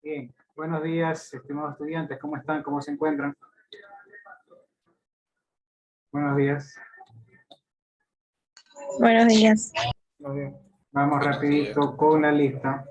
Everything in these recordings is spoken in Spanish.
Bien, buenos días, estimados estudiantes, ¿cómo están? ¿Cómo se encuentran? Buenos días. Buenos días. Buenos días. Vamos rapidito con la lista.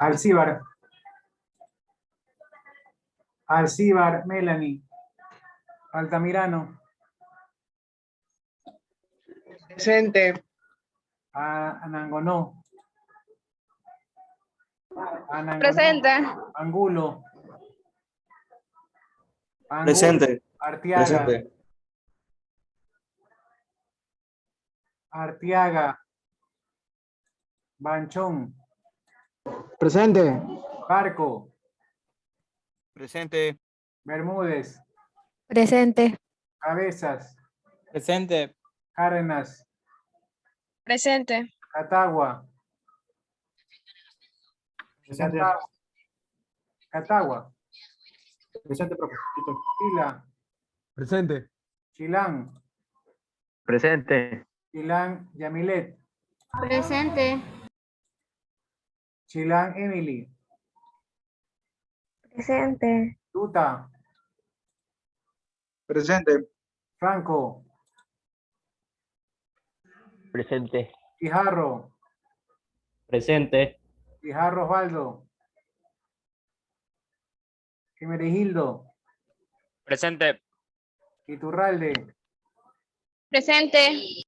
Alcíbar. Alcíbar, Melanie. Altamirano. Presente. Anangonó. Anangonó. Presente. Angulo. Angulo. Presente. Arteaga. Presente. Arteaga. Banchón. Presente. Barco. Presente. Bermúdez. Presente. Cabezas. Presente. Cárdenas. Presente. Catagua. Catagua. Catagua. Presente, profe. Chila. Presente. Chilán. Presente. Chilán Yamilet. Presente. Chilán Emily. Presente. Tuta. Presente. Franco. Presente. Guijarro. Presente. Guijarro Osvaldo. Jimerigildo. Presente. Iturralde. Presente.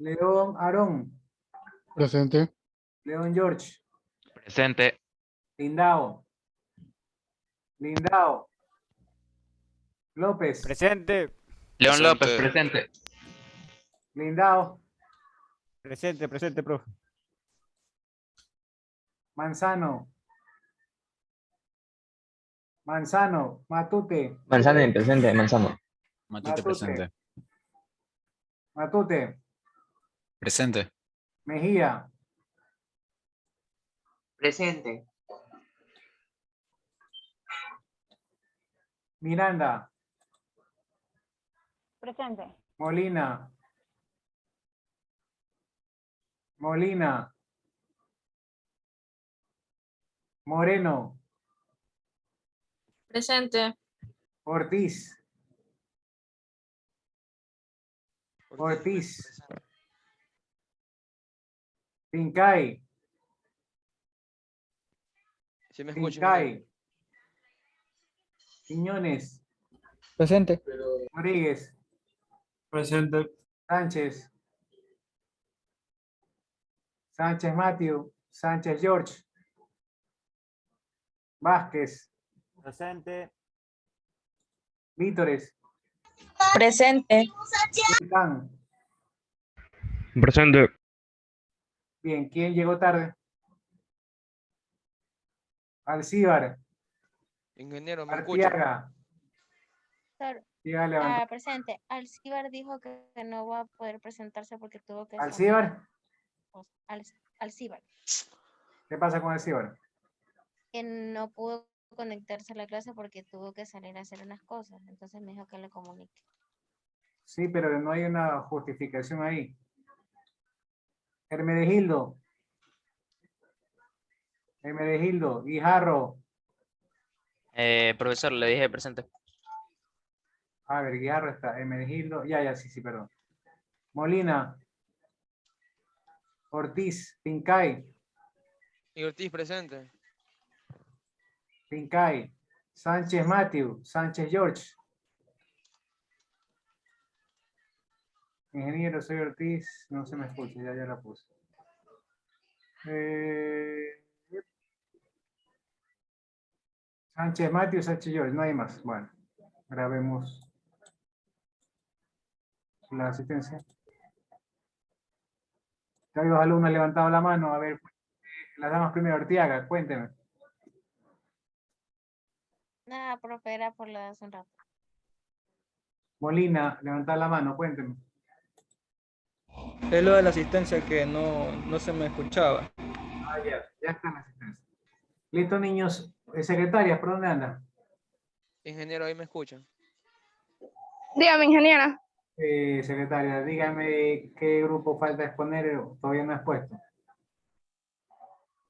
León Aarón. Presente. León George. Presente. Lindao. Lindao. López. Presente. León López, presente. Lindao. Presente, profe. Manzano. Manzano. Matute. Manzano presente, Manzano. Matute. Presente. Matute. Presente. Mejía. Presente. Miranda. Presente. Molina. Molina. Moreno. Presente. Ortiz. Ortiz. Pincay. ¿Sí me Pincay. Quiñones. Presente. Rodríguez. Presente. Sánchez. Sánchez Matthew. Sánchez George. Vázquez. Presente. Vítores. Presente. Vulcán. Presente. Bien, ¿quién llegó tarde? Alcíbar. Ingeniero, ¿me escucha? Artiaga. Levantó. Presente. Alcíbar dijo que no va a poder presentarse porque tuvo que Alcíbar. Alcíbar. ¿Qué pasa con Alcíbar? Que no pudo conectarse a la clase porque tuvo que salir a hacer unas cosas. Entonces me dijo que le comunique. Sí, pero no hay una justificación ahí. Hermenegildo. Hermenegildo. Guijarro. Profesor, le dije presente. A ver, Guijarro está. Hermenegildo. Ya, sí, perdón. Molina. Ortiz. Pincay. Y Ortiz presente. Pincay. Sánchez Matthew. Sánchez George. Ingeniero, soy Ortiz. No se me escucha, ya la puse. Sánchez Matthew, Sánchez George, no hay más. Bueno, grabemos la asistencia. Ya hay dos alumnos levantados la mano. A ver, las damas primero. Artiaga, cuénteme. Nada, profe, era por lo de hace un rato. Molina, levantar la mano, cuénteme. Es lo de la asistencia que no se me escuchaba. Ah, ya está la asistencia. Listo, niños. Secretarias, ¿por dónde anda? Ingeniero, ahí me escuchan. Dígame, ingeniera. Secretaria, dígame qué grupo falta exponer, todavía no ha expuesto.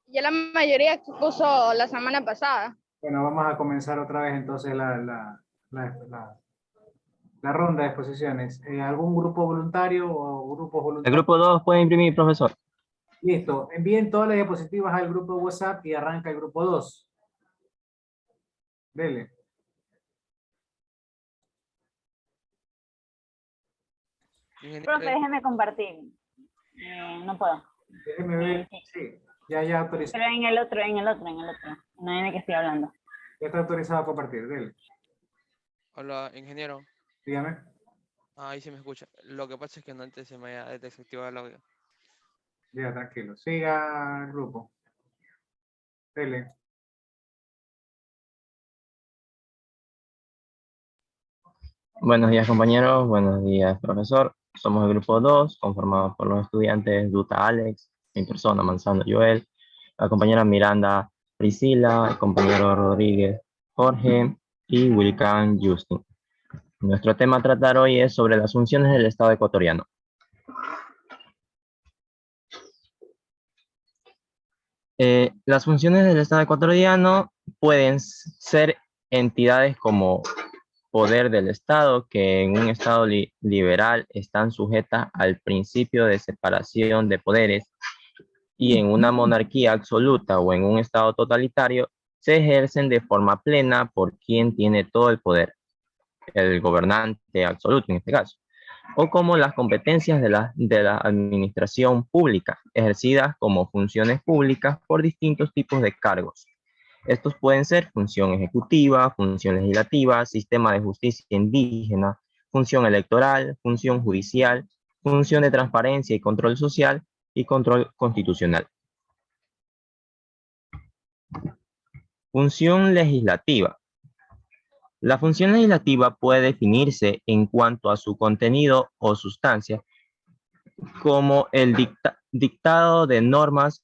Ya la mayoría expuso la semana pasada. Bueno, vamos a comenzar otra vez entonces la ronda de exposiciones. ¿Algún grupo voluntario o grupos El voluntarios? grupo 2 puede imprimir, profesor. Listo, envíen todas las diapositivas al grupo de WhatsApp y arranca el grupo 2. Dele. Ingeniero, Profe, déjeme compartir. No puedo. Déjeme ver. Sí, ya autorizado. Pero en el otro. No en el que estoy hablando. Ya está autorizado a compartir, dele. hola, ingeniero. Dígame. Ahí sí me escucha. Lo que pasa es que no antes se me había desactivado el audio. Ya, tranquilo. Siga el grupo. Dele. Buenos días, compañeros. Buenos días, profesor. Somos el grupo 2, conformado por los estudiantes Duta Alex, mi persona, Manzano Joel, la compañera Miranda Priscila, el compañero Rodríguez Jorge y Wilcan Justin. Nuestro tema a tratar hoy es sobre las funciones del Estado ecuatoriano. Las funciones del Estado ecuatoriano pueden ser entidades como poder del Estado, que en un Estado liberal están sujetas al principio de separación de poderes, y en una monarquía absoluta o en un Estado totalitario se ejercen de forma plena por quien tiene todo el poder, el gobernante absoluto en este caso, o como las competencias de la administración pública, ejercidas como funciones públicas por distintos tipos de cargos. Estos pueden ser función ejecutiva, función legislativa, sistema de justicia indígena, función electoral, función judicial, función de transparencia y control social y control constitucional. Función legislativa. La función legislativa puede definirse en cuanto a su contenido o sustancia como el dictado de normas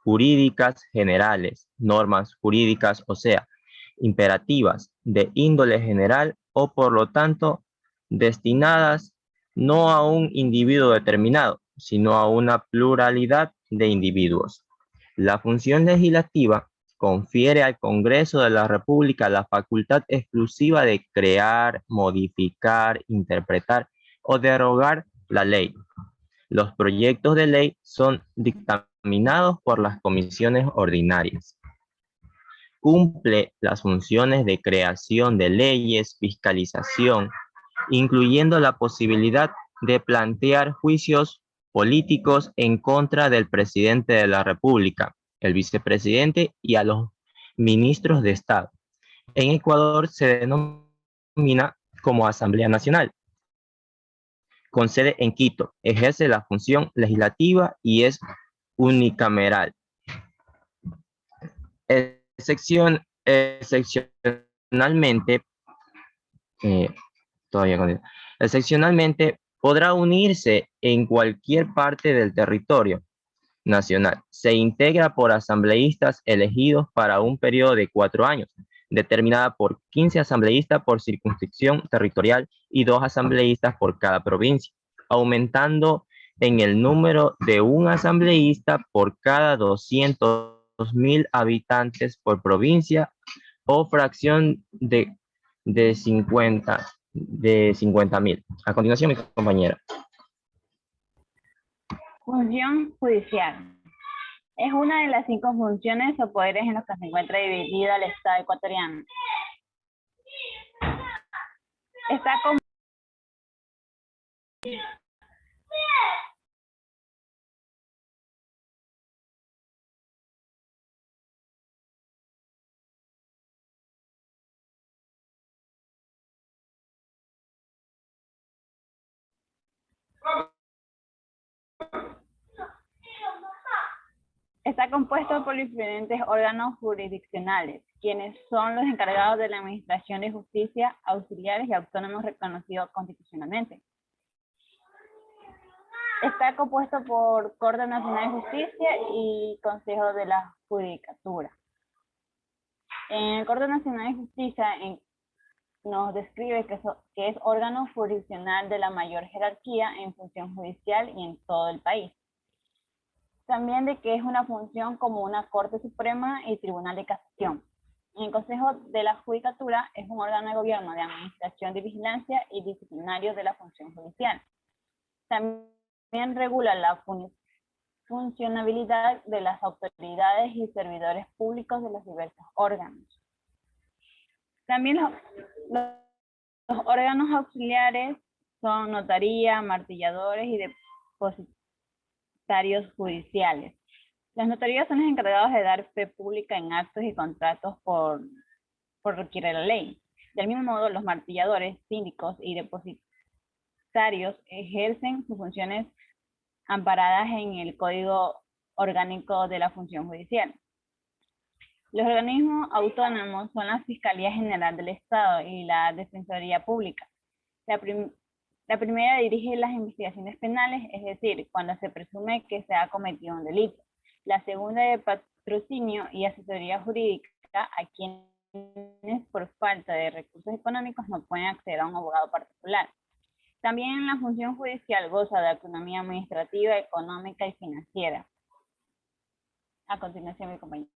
jurídicas generales, normas jurídicas, o sea, imperativas de índole general o por lo tanto destinadas no a un individuo determinado, sino a una pluralidad de individuos. La función legislativa confiere al Congreso de la República la facultad exclusiva de crear, modificar, interpretar o derogar la ley. Los proyectos de ley son dictaminados por las comisiones ordinarias. Cumple las funciones de creación de leyes, fiscalización, incluyendo la posibilidad de plantear juicios políticos en contra del presidente de la República, el vicepresidente y a los ministros de Estado. En Ecuador se denomina como Asamblea Nacional. Con sede en Quito, ejerce la función legislativa y es unicameral. Excepcionalmente, excepcionalmente podrá unirse en cualquier parte del territorio nacional. Se integra por asambleístas elegidos para un periodo de 4 años, determinada por 15 asambleístas por circunscripción territorial y 2 asambleístas por cada provincia, aumentando en el número de un asambleísta por cada 200.000 habitantes por provincia o fracción de 50.000. A continuación, mi compañera. Función judicial. Es una de las 5 funciones o poderes en los que se encuentra dividido el Estado ecuatoriano. Está como Está compuesto por diferentes órganos jurisdiccionales, quienes son los encargados de la administración de justicia, auxiliares y autónomos reconocidos constitucionalmente. Está compuesto por Corte Nacional de Justicia y Consejo de la Judicatura. En el Corte Nacional de Justicia nos describe que es órgano jurisdiccional de la mayor jerarquía en función judicial y en todo el país. También de que es una función como una Corte Suprema y Tribunal de Casación. El Consejo de la Judicatura es un órgano de gobierno de administración de vigilancia y disciplinario de la función judicial. También regula la funcionabilidad de las autoridades y servidores públicos de los diversos órganos. También los órganos auxiliares son notaría, martilladores y depositarios judiciales. Las notarías son los encargados de dar fe pública en actos y contratos por requiere la ley. Del mismo modo, los martilladores, síndicos y depositarios ejercen sus funciones amparadas en el Código Orgánico de la Función Judicial. Los organismos autónomos son la Fiscalía General del Estado y la Defensoría Pública. La primera dirige las investigaciones penales, es decir, cuando se presume que se ha cometido un delito. La segunda de patrocinio y asesoría jurídica a quienes por falta de recursos económicos no pueden acceder a un abogado particular. También la función judicial goza de autonomía administrativa, económica y financiera. A continuación, mi compañero.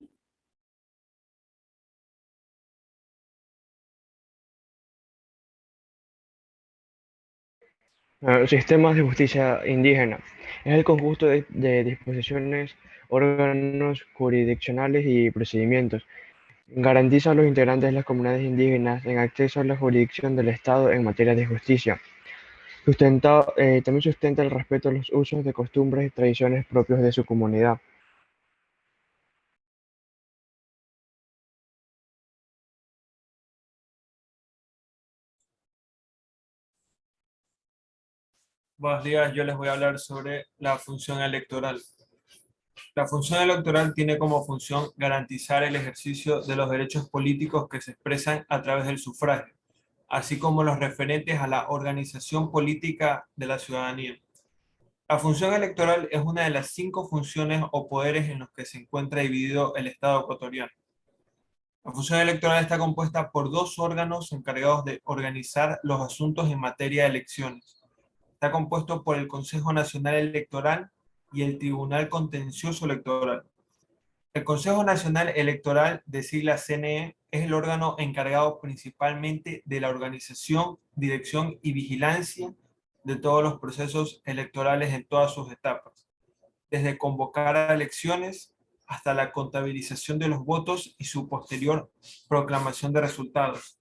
Sistemas de justicia indígena. Es el conjunto de disposiciones, órganos jurisdiccionales y procedimientos. Garantiza a los integrantes de las comunidades indígenas en acceso a la jurisdicción del Estado en materia de justicia. También sustenta el respeto a los usos de costumbres y tradiciones propios de su comunidad. Buenos días, yo les voy a hablar sobre la función electoral. La función electoral tiene como función garantizar el ejercicio de los derechos políticos que se expresan a través del sufragio, así como los referentes a la organización política de la ciudadanía. La función electoral es una de las 5 funciones o poderes en los que se encuentra dividido el Estado ecuatoriano. La función electoral está compuesta por 2 órganos encargados de organizar los asuntos en materia de elecciones. Está compuesto por el Consejo Nacional Electoral y el Tribunal Contencioso Electoral. El Consejo Nacional Electoral, de sigla CNE, es el órgano encargado principalmente de la organización, dirección y vigilancia de todos los procesos electorales en todas sus etapas, desde convocar a elecciones hasta la contabilización de los votos y su posterior proclamación de resultados,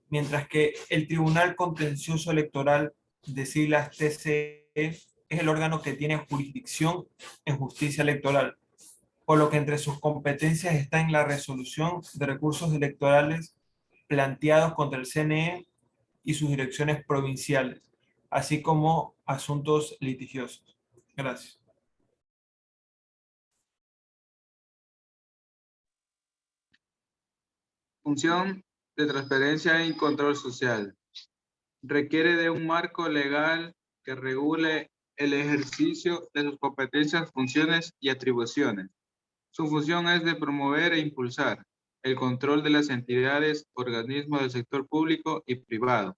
mientras que el Tribunal Contencioso Electoral, de siglas TCE, es el órgano que tiene jurisdicción en justicia electoral, por lo que entre sus competencias está en la resolución de recursos electorales planteados contra el CNE y sus direcciones provinciales, así como asuntos litigiosos. Gracias. Función de transparencia y control social. Requiere de un marco legal que regule el ejercicio de sus competencias, funciones y atribuciones. Su función es de promover e impulsar el control de las entidades, organismos del sector público y privado,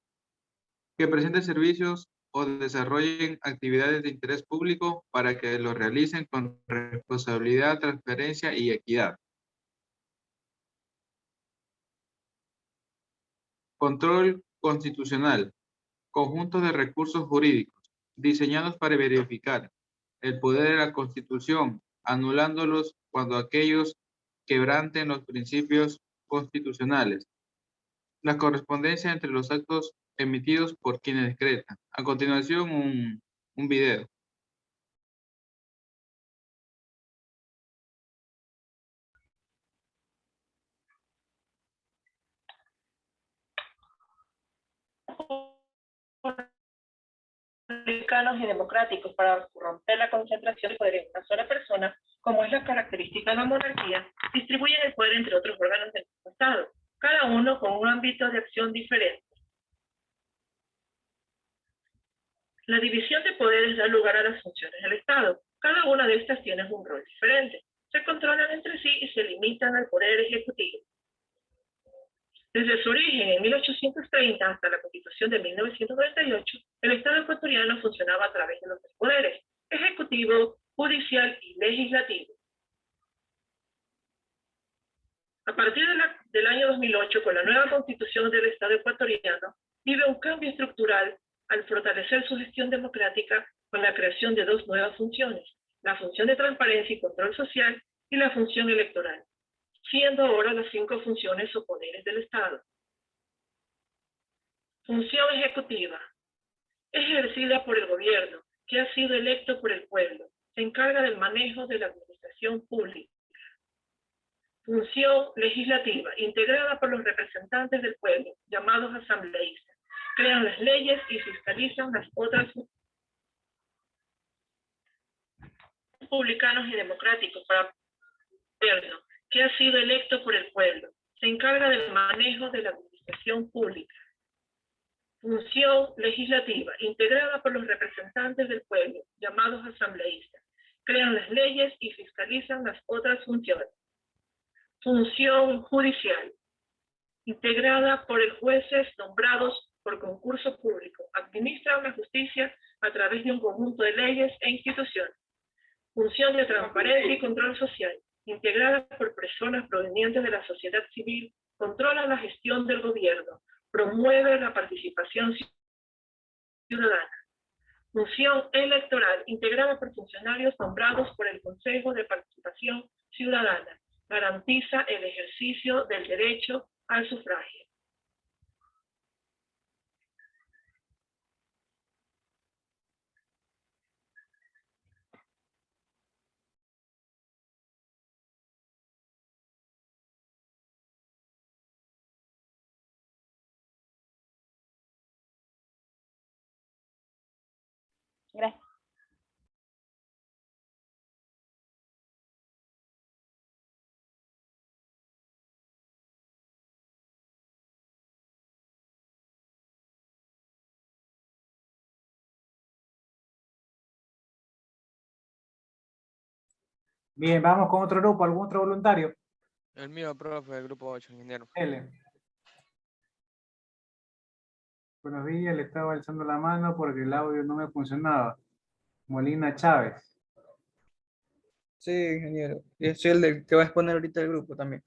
que presenten servicios o desarrollen actividades de interés público para que lo realicen con responsabilidad, transparencia y equidad. Control constitucional. Conjunto de recursos jurídicos diseñados para verificar el poder de la Constitución, anulándolos cuando aquellos quebranten los principios constitucionales. La correspondencia entre los actos emitidos por quienes decretan. A continuación, un video. Republicanos y democráticos para romper la concentración de poder en una sola persona, como es la característica característica de la monarquía, distribuyen el poder entre otros órganos del Estado, cada uno con un ámbito de acción diferente. La división de poderes da lugar a las funciones del Estado. Cada una de estas tiene un rol diferente. Se controlan entre sí y se limitan al poder ejecutivo. Desde su origen en 1830 hasta la Constitución de 1998, el Estado ecuatoriano funcionaba a través de los tres poderes: ejecutivo, judicial y legislativo. A partir del año 2008, con la nueva Constitución del Estado ecuatoriano, vive un cambio estructural al fortalecer su gestión democrática con la creación de dos nuevas funciones: la función de transparencia y control social y la función electoral, siendo ahora las 5 funciones o poderes del Estado. Función ejecutiva. Ejercida por el gobierno, que ha sido electo por el pueblo. Se encarga del manejo de la administración pública. Función legislativa. Integrada por los representantes del pueblo, llamados asambleístas. Crean las leyes y fiscalizan las otras republicanos y democráticos para el gobierno, que ha sido electo por el pueblo. Se encarga del manejo de la administración pública. Función legislativa, integrada por los representantes del pueblo, llamados asambleístas. Crean las leyes y fiscalizan las otras funciones. Función judicial, integrada por jueces nombrados por concurso público. Administran la justicia a través de un conjunto de leyes e instituciones. Función de transparencia y control social, integrada por personas provenientes de la sociedad civil. Controla la gestión del gobierno. Promueve la participación ciudadana. Función electoral, integrada por funcionarios nombrados por el Consejo de Participación Ciudadana. Garantiza el ejercicio del derecho al sufragio. Gracias. Bien, vamos con otro grupo, ¿algún otro voluntario? El mío, profe, el grupo 8, ingeniero. L. Buenos días, le estaba alzando la mano porque el audio no me funcionaba. Molina Chávez. Sí, ingeniero. Y soy el que va a exponer ahorita el grupo también.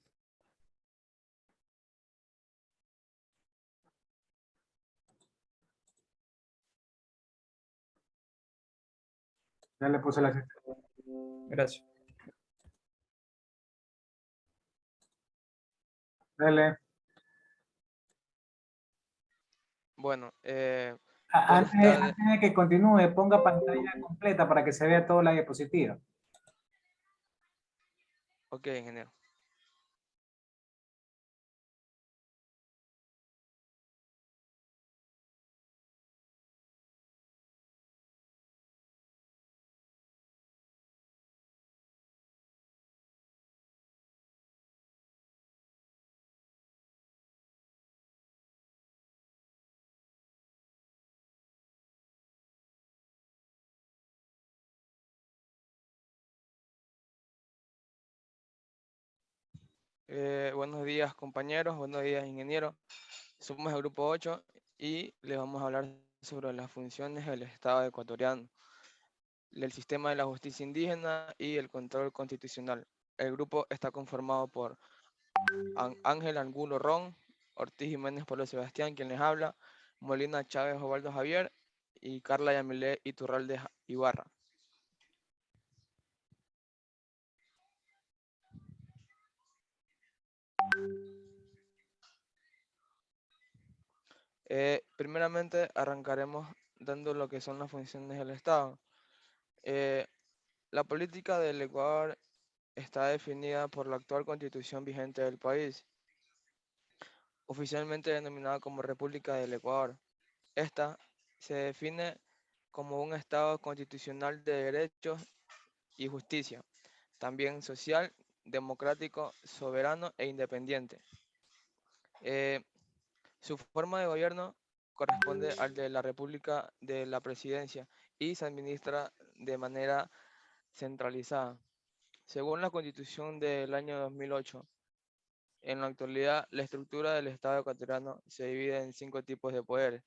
Ya le puse la cita. Gracias. Bueno, Dale. buenas tardes. Antes de que continúe, ponga pantalla completa para que se vea toda la diapositiva. Ok, ingeniero. Buenos días, compañeros. Buenos días, ingeniero. Somos el grupo 8 y les vamos a hablar sobre las funciones del Estado ecuatoriano, el sistema de la justicia indígena y el control constitucional. El grupo está conformado por Ángel Angulo Ron, Ortiz Jiménez Pablo Sebastián, quien les habla, Molina Chávez Osvaldo Javier y Carla Yamilé Iturralde Ibarra. Primeramente arrancaremos dando lo que son las funciones del Estado. La política del Ecuador está definida por la actual constitución vigente del país, oficialmente denominada como República del Ecuador. Esta se define como un Estado constitucional de derechos y justicia, también social, democrático, soberano e independiente. Su forma de gobierno corresponde al de la República de la Presidencia y se administra de manera centralizada. Según la Constitución del año 2008, en la actualidad la estructura del Estado ecuatoriano se divide en 5 tipos de poderes.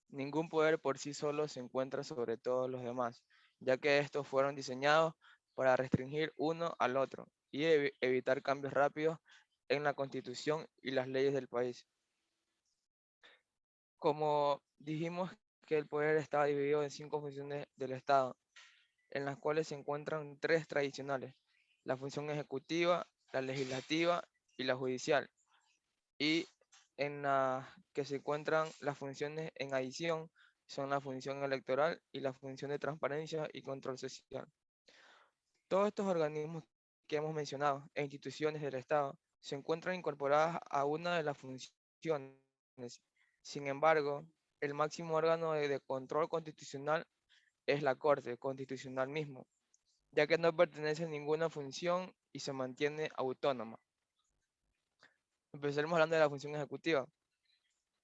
Ningún poder por sí solo se encuentra sobre todos los demás, ya que estos fueron diseñados para restringir uno al otro y evitar cambios rápidos en la Constitución y las leyes del país. Como dijimos que el poder estaba dividido en 5 funciones del Estado, en las cuales se encuentran 3 tradicionales: la función ejecutiva, la legislativa y la judicial, y en la que se encuentran las funciones en adición son la función electoral y la función de transparencia y control social. Todos estos organismos que hemos mencionado e instituciones del Estado se encuentran incorporadas a una de las funciones. Sin embargo, el máximo órgano de control constitucional es la Corte Constitucional mismo, ya que no pertenece a ninguna función y se mantiene autónoma. Empezaremos hablando de la función ejecutiva.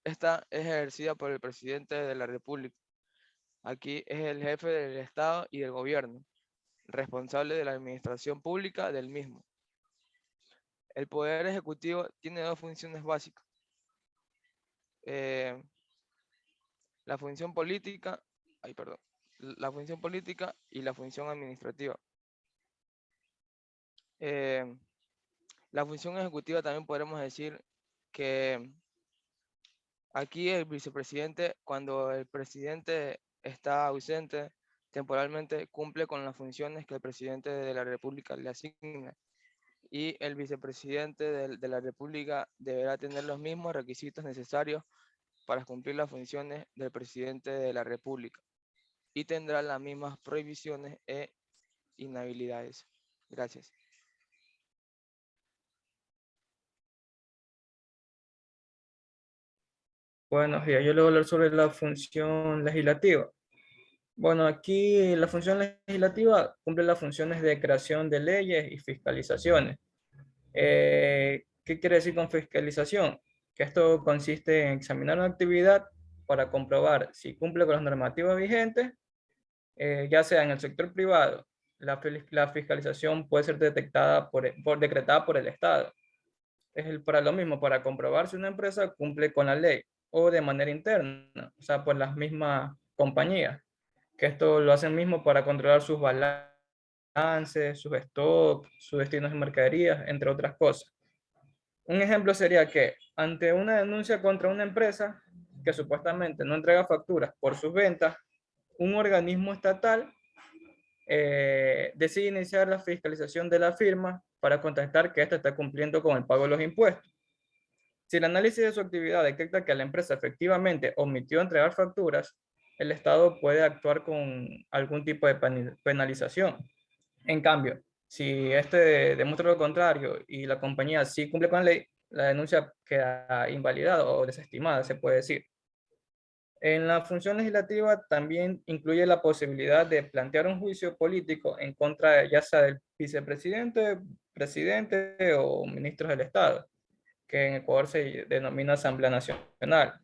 Esta es ejercida por el presidente de la República. Aquí es el jefe del Estado y del gobierno, responsable de la administración pública del mismo. El poder ejecutivo tiene 2 funciones básicas: la función política, la función política y la función administrativa. La función ejecutiva también podremos decir que aquí el vicepresidente, cuando el presidente está ausente temporalmente, cumple con las funciones que el presidente de la República le asigna. Y el vicepresidente de la República deberá tener los mismos requisitos necesarios para cumplir las funciones del presidente de la República y tendrá las mismas prohibiciones e inhabilidades. Gracias. Buenos días, yo le voy a hablar sobre la función legislativa. Bueno, aquí la función legislativa cumple las funciones de creación de leyes y fiscalizaciones. ¿Qué quiere decir con fiscalización? Que esto consiste en examinar una actividad para comprobar si cumple con las normativas vigentes, ya sea en el sector privado. La fiscalización puede ser decretada por el Estado. Para lo mismo, para comprobar si una empresa cumple con la ley, o de manera interna, o sea, por las mismas compañías, que esto lo hacen mismo para controlar sus balances, sus stocks, sus destinos de mercaderías, entre otras cosas. Un ejemplo sería que ante una denuncia contra una empresa que supuestamente no entrega facturas por sus ventas, un organismo estatal decide iniciar la fiscalización de la firma para contestar que ésta está cumpliendo con el pago de los impuestos. Si el análisis de su actividad detecta que la empresa efectivamente omitió entregar facturas, el Estado puede actuar con algún tipo de penalización. En cambio, si este demuestra lo contrario y la compañía sí cumple con la ley, la denuncia queda invalidada o desestimada, se puede decir. En la función legislativa también incluye la posibilidad de plantear un juicio político en contra ya sea del vicepresidente, presidente o ministros del Estado, que en Ecuador se denomina Asamblea Nacional,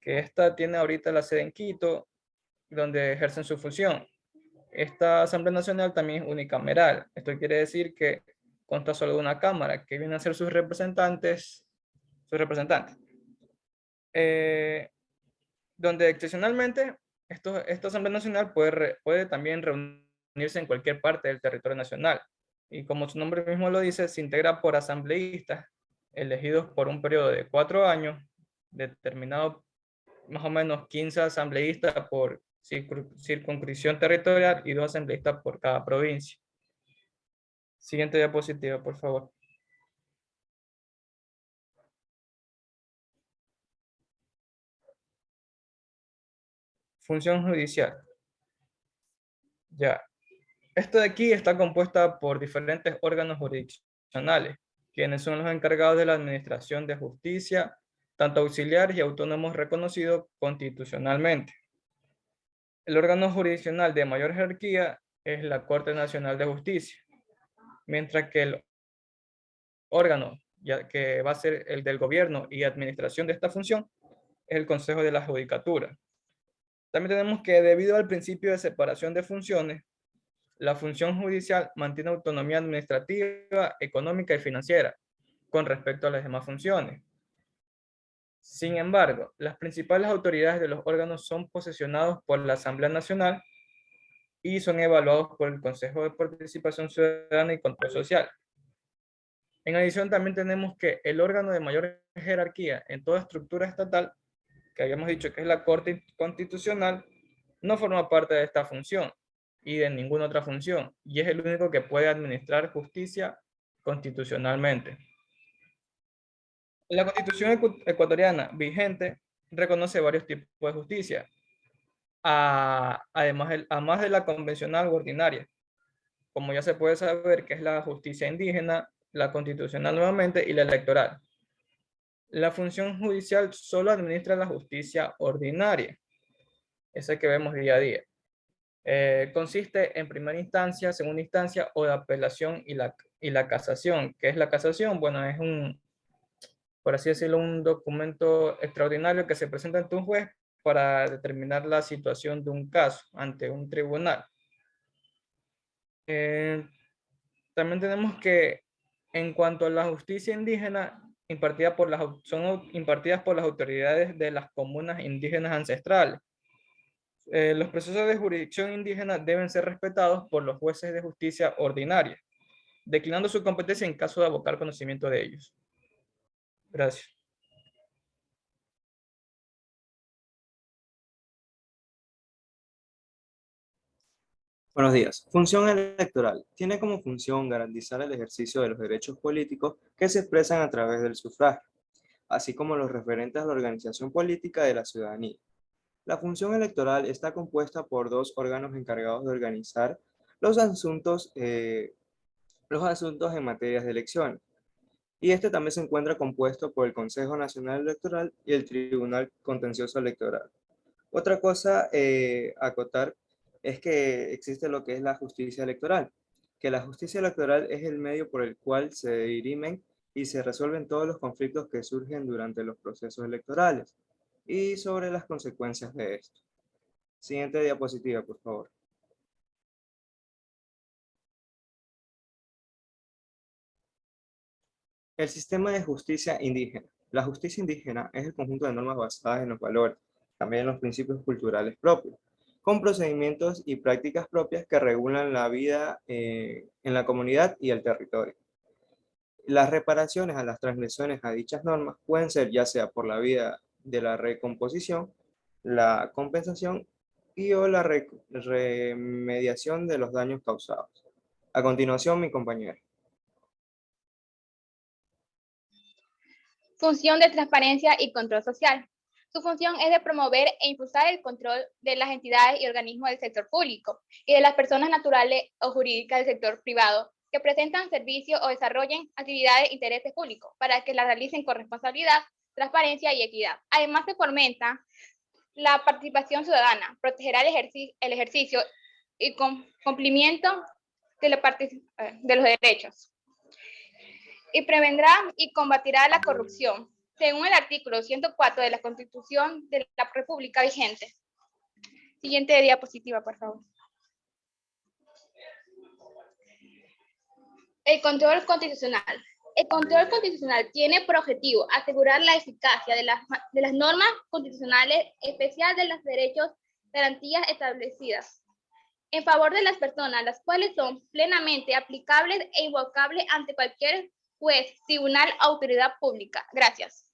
que esta tiene ahorita la sede en Quito, donde ejercen su función. Esta Asamblea Nacional también es unicameral. Esto quiere decir que consta solo de una cámara, que vienen a ser sus representantes. Donde excepcionalmente esta Asamblea Nacional puede también reunirse en cualquier parte del territorio nacional. Y como su nombre mismo lo dice, se integra por asambleístas elegidos por un periodo de 4 años, determinado más o menos 15 asambleístas por circunscripción territorial y 2 asambleístas por cada provincia. Siguiente diapositiva, por favor. Función judicial. Ya. Esto de aquí está compuesta por diferentes órganos jurisdiccionales, quienes son los encargados de la administración de justicia, tanto auxiliares y autónomos reconocidos constitucionalmente. El órgano jurisdiccional de mayor jerarquía es la Corte Nacional de Justicia, mientras que el órgano que va a ser el del gobierno y administración de esta función es el Consejo de la Judicatura. También tenemos que debido al principio de separación de funciones, la función judicial mantiene autonomía administrativa, económica y financiera con respecto a las demás funciones. Sin embargo, las principales autoridades de los órganos son posesionados por la Asamblea Nacional y son evaluados por el Consejo de Participación Ciudadana y Control Social. En adición, también tenemos que el órgano de mayor jerarquía en toda estructura estatal, que habíamos dicho que es la Corte Constitucional, no forma parte de esta función y de ninguna otra función, y es el único que puede administrar justicia constitucionalmente. La Constitución ecuatoriana vigente reconoce varios tipos de justicia, además de la convencional u ordinaria, como ya se puede saber que es la justicia indígena, la constitucional nuevamente y la electoral. La función judicial solo administra la justicia ordinaria, esa que vemos día a día. Consiste en primera instancia, segunda instancia o de apelación y la casación. ¿Qué es la casación? Bueno, es por así decirlo, un documento extraordinario que se presenta ante un juez para determinar la situación de un caso ante un tribunal. También tenemos que, en cuanto a la justicia indígena, son impartidas por las autoridades de las comunas indígenas ancestrales. Los procesos de jurisdicción indígena deben ser respetados por los jueces de justicia ordinaria, declinando su competencia en caso de abocar conocimiento de ellos. Gracias. Buenos días. Función electoral. Tiene como función garantizar el ejercicio de los derechos políticos que se expresan a través del sufragio, así como los referentes a la organización política de la ciudadanía. La función electoral está compuesta por dos órganos encargados de organizar los asuntos en materias de elecciones. Y este también se encuentra compuesto por el Consejo Nacional Electoral y el Tribunal Contencioso Electoral. Otra cosa a acotar es que existe lo que es la justicia electoral, que la justicia electoral es el medio por el cual se dirimen y se resuelven todos los conflictos que surgen durante los procesos electorales y sobre las consecuencias de esto. Siguiente diapositiva, por favor. El sistema de justicia indígena. La justicia indígena es el conjunto de normas basadas en los valores, también en los principios culturales propios, con procedimientos y prácticas propias que regulan la vida en la comunidad y el territorio. Las reparaciones a las transgresiones a dichas normas pueden ser ya sea por la vía de la recomposición, la compensación o la remediación de los daños causados. A continuación, mi compañero. Función de transparencia y control social. Su función es de promover e impulsar el control de las entidades y organismos del sector público y de las personas naturales o jurídicas del sector privado que presentan servicios o desarrollen actividades de interés público para que las realicen con responsabilidad, transparencia y equidad. Además, se fomenta la participación ciudadana, protegerá el ejercicio y cumplimiento de los derechos y prevendrá y combatirá la corrupción, según el artículo 104 de la Constitución de la República vigente. Siguiente diapositiva, por favor. El control constitucional. El control constitucional tiene por objetivo asegurar la eficacia de las normas constitucionales, especial de los derechos, garantías establecidas en favor de las personas, las cuales son plenamente aplicables e invocables ante cualquier juez, tribunal o autoridad pública. Gracias.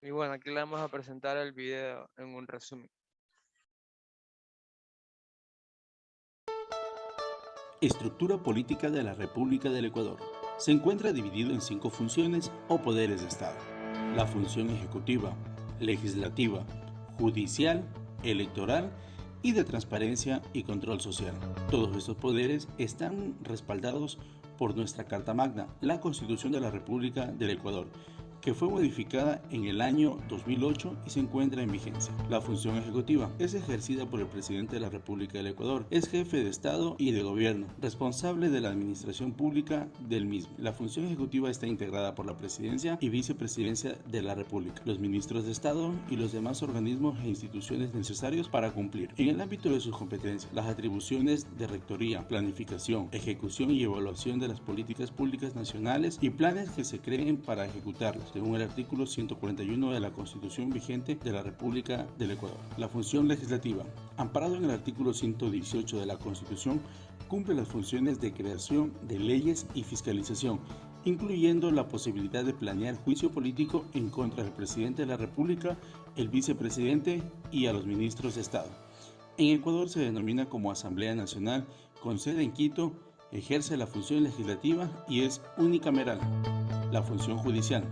Y bueno, aquí le vamos a presentar el video en un resumen. Estructura política de la República del Ecuador. Se encuentra dividido en 5 funciones o poderes de Estado. La función ejecutiva, legislativa, judicial, electoral y de transparencia y control social. Todos estos poderes están respaldados por nuestra Carta Magna, la Constitución de la República del Ecuador, que fue modificada en el año 2008 y se encuentra en vigencia. La función ejecutiva es ejercida por el presidente de la República del Ecuador. Es jefe de Estado y de Gobierno, responsable de la administración pública del mismo. La función ejecutiva está integrada por la presidencia y vicepresidencia de la República, los ministros de Estado y los demás organismos e instituciones necesarios para cumplir, en el ámbito de sus competencias, las atribuciones de rectoría, planificación, ejecución y evaluación de las políticas públicas nacionales y planes que se creen para ejecutarlas, según el artículo 141 de la Constitución vigente de la República del Ecuador. La función legislativa, amparado en el artículo 118 de la Constitución, cumple las funciones de creación de leyes y fiscalización, incluyendo la posibilidad de planear juicio político en contra del presidente de la República, el vicepresidente y a los ministros de Estado. En Ecuador se denomina como Asamblea Nacional, con sede en Quito, ejerce la función legislativa y es unicameral. La función judicial.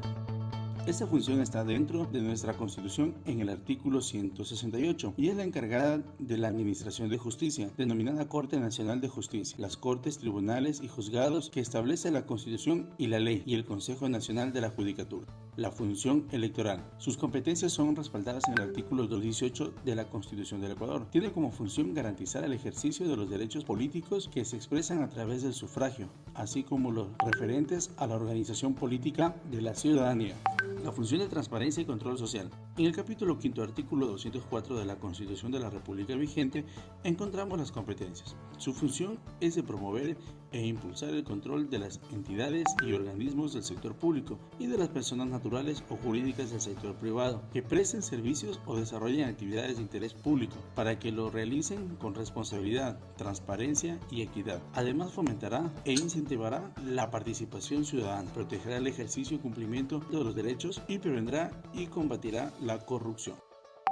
Esta función está dentro de nuestra Constitución en el artículo 168 y es la encargada de la administración de justicia, denominada Corte Nacional de Justicia, las cortes, tribunales y juzgados que establece la Constitución y la ley y el Consejo Nacional de la Judicatura. La función electoral. Sus competencias son respaldadas en el artículo 218 de la Constitución del Ecuador. Tiene como función garantizar el ejercicio de los derechos políticos que se expresan a través del sufragio, así como los referentes a la organización política de la ciudadanía. La función de transparencia y control social. En el capítulo 5, artículo 204 de la Constitución de la República vigente, encontramos las competencias. Su función es de promover e impulsar el control de las entidades y organismos del sector público y de las personas naturales o jurídicas del sector privado que presten servicios o desarrollen actividades de interés público para que lo realicen con responsabilidad, transparencia y equidad. Además, fomentará e incentivará la participación ciudadana, protegerá el ejercicio y cumplimiento de los derechos y prevendrá y combatirá la corrupción.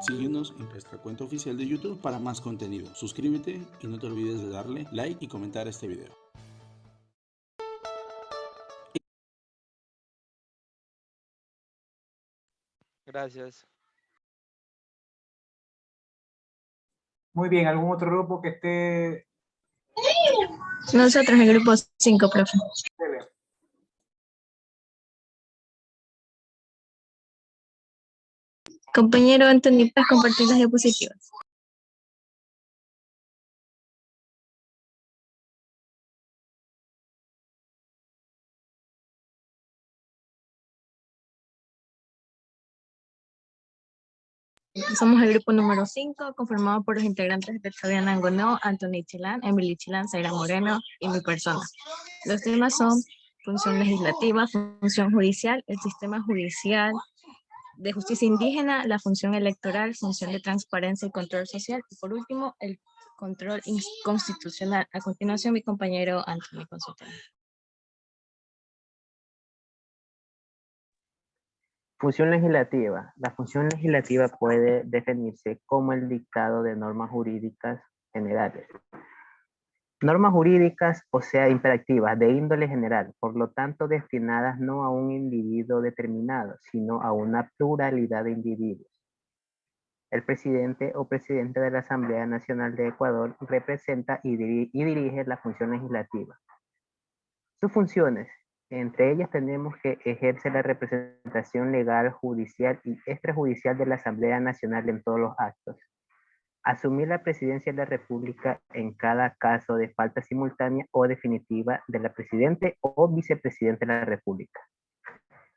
Síguenos en nuestra cuenta oficial de YouTube para más contenido. Suscríbete y no te olvides de darle like y comentar este video. Gracias. Muy bien, ¿algún otro grupo que esté? Nosotros, el grupo 5, profe. Dele. Compañero Anthony, ¿puedes compartir las diapositivas? Somos el grupo número 5, conformado por los integrantes de Fabiana Angonó, Anthony Chilán, Emily Chilán, Zaira Moreno y mi persona. Los temas son función legislativa, función judicial, el sistema judicial de justicia indígena, la función electoral, función de transparencia y control social, y por último, el control constitucional. A continuación, mi compañero Anthony con su tema. Función legislativa. La función legislativa puede definirse como el dictado de normas jurídicas generales. Normas jurídicas, o sea, imperativas, de índole general, por lo tanto destinadas no a un individuo determinado, sino a una pluralidad de individuos. El presidente o presidente de la Asamblea Nacional de Ecuador representa y dirige la función legislativa. Sus funciones. Entre ellas tenemos que ejerce la representación legal, judicial y extrajudicial de la Asamblea Nacional en todos los actos. Asumir la presidencia de la República en cada caso de falta simultánea o definitiva de la presidente o vicepresidente de la República.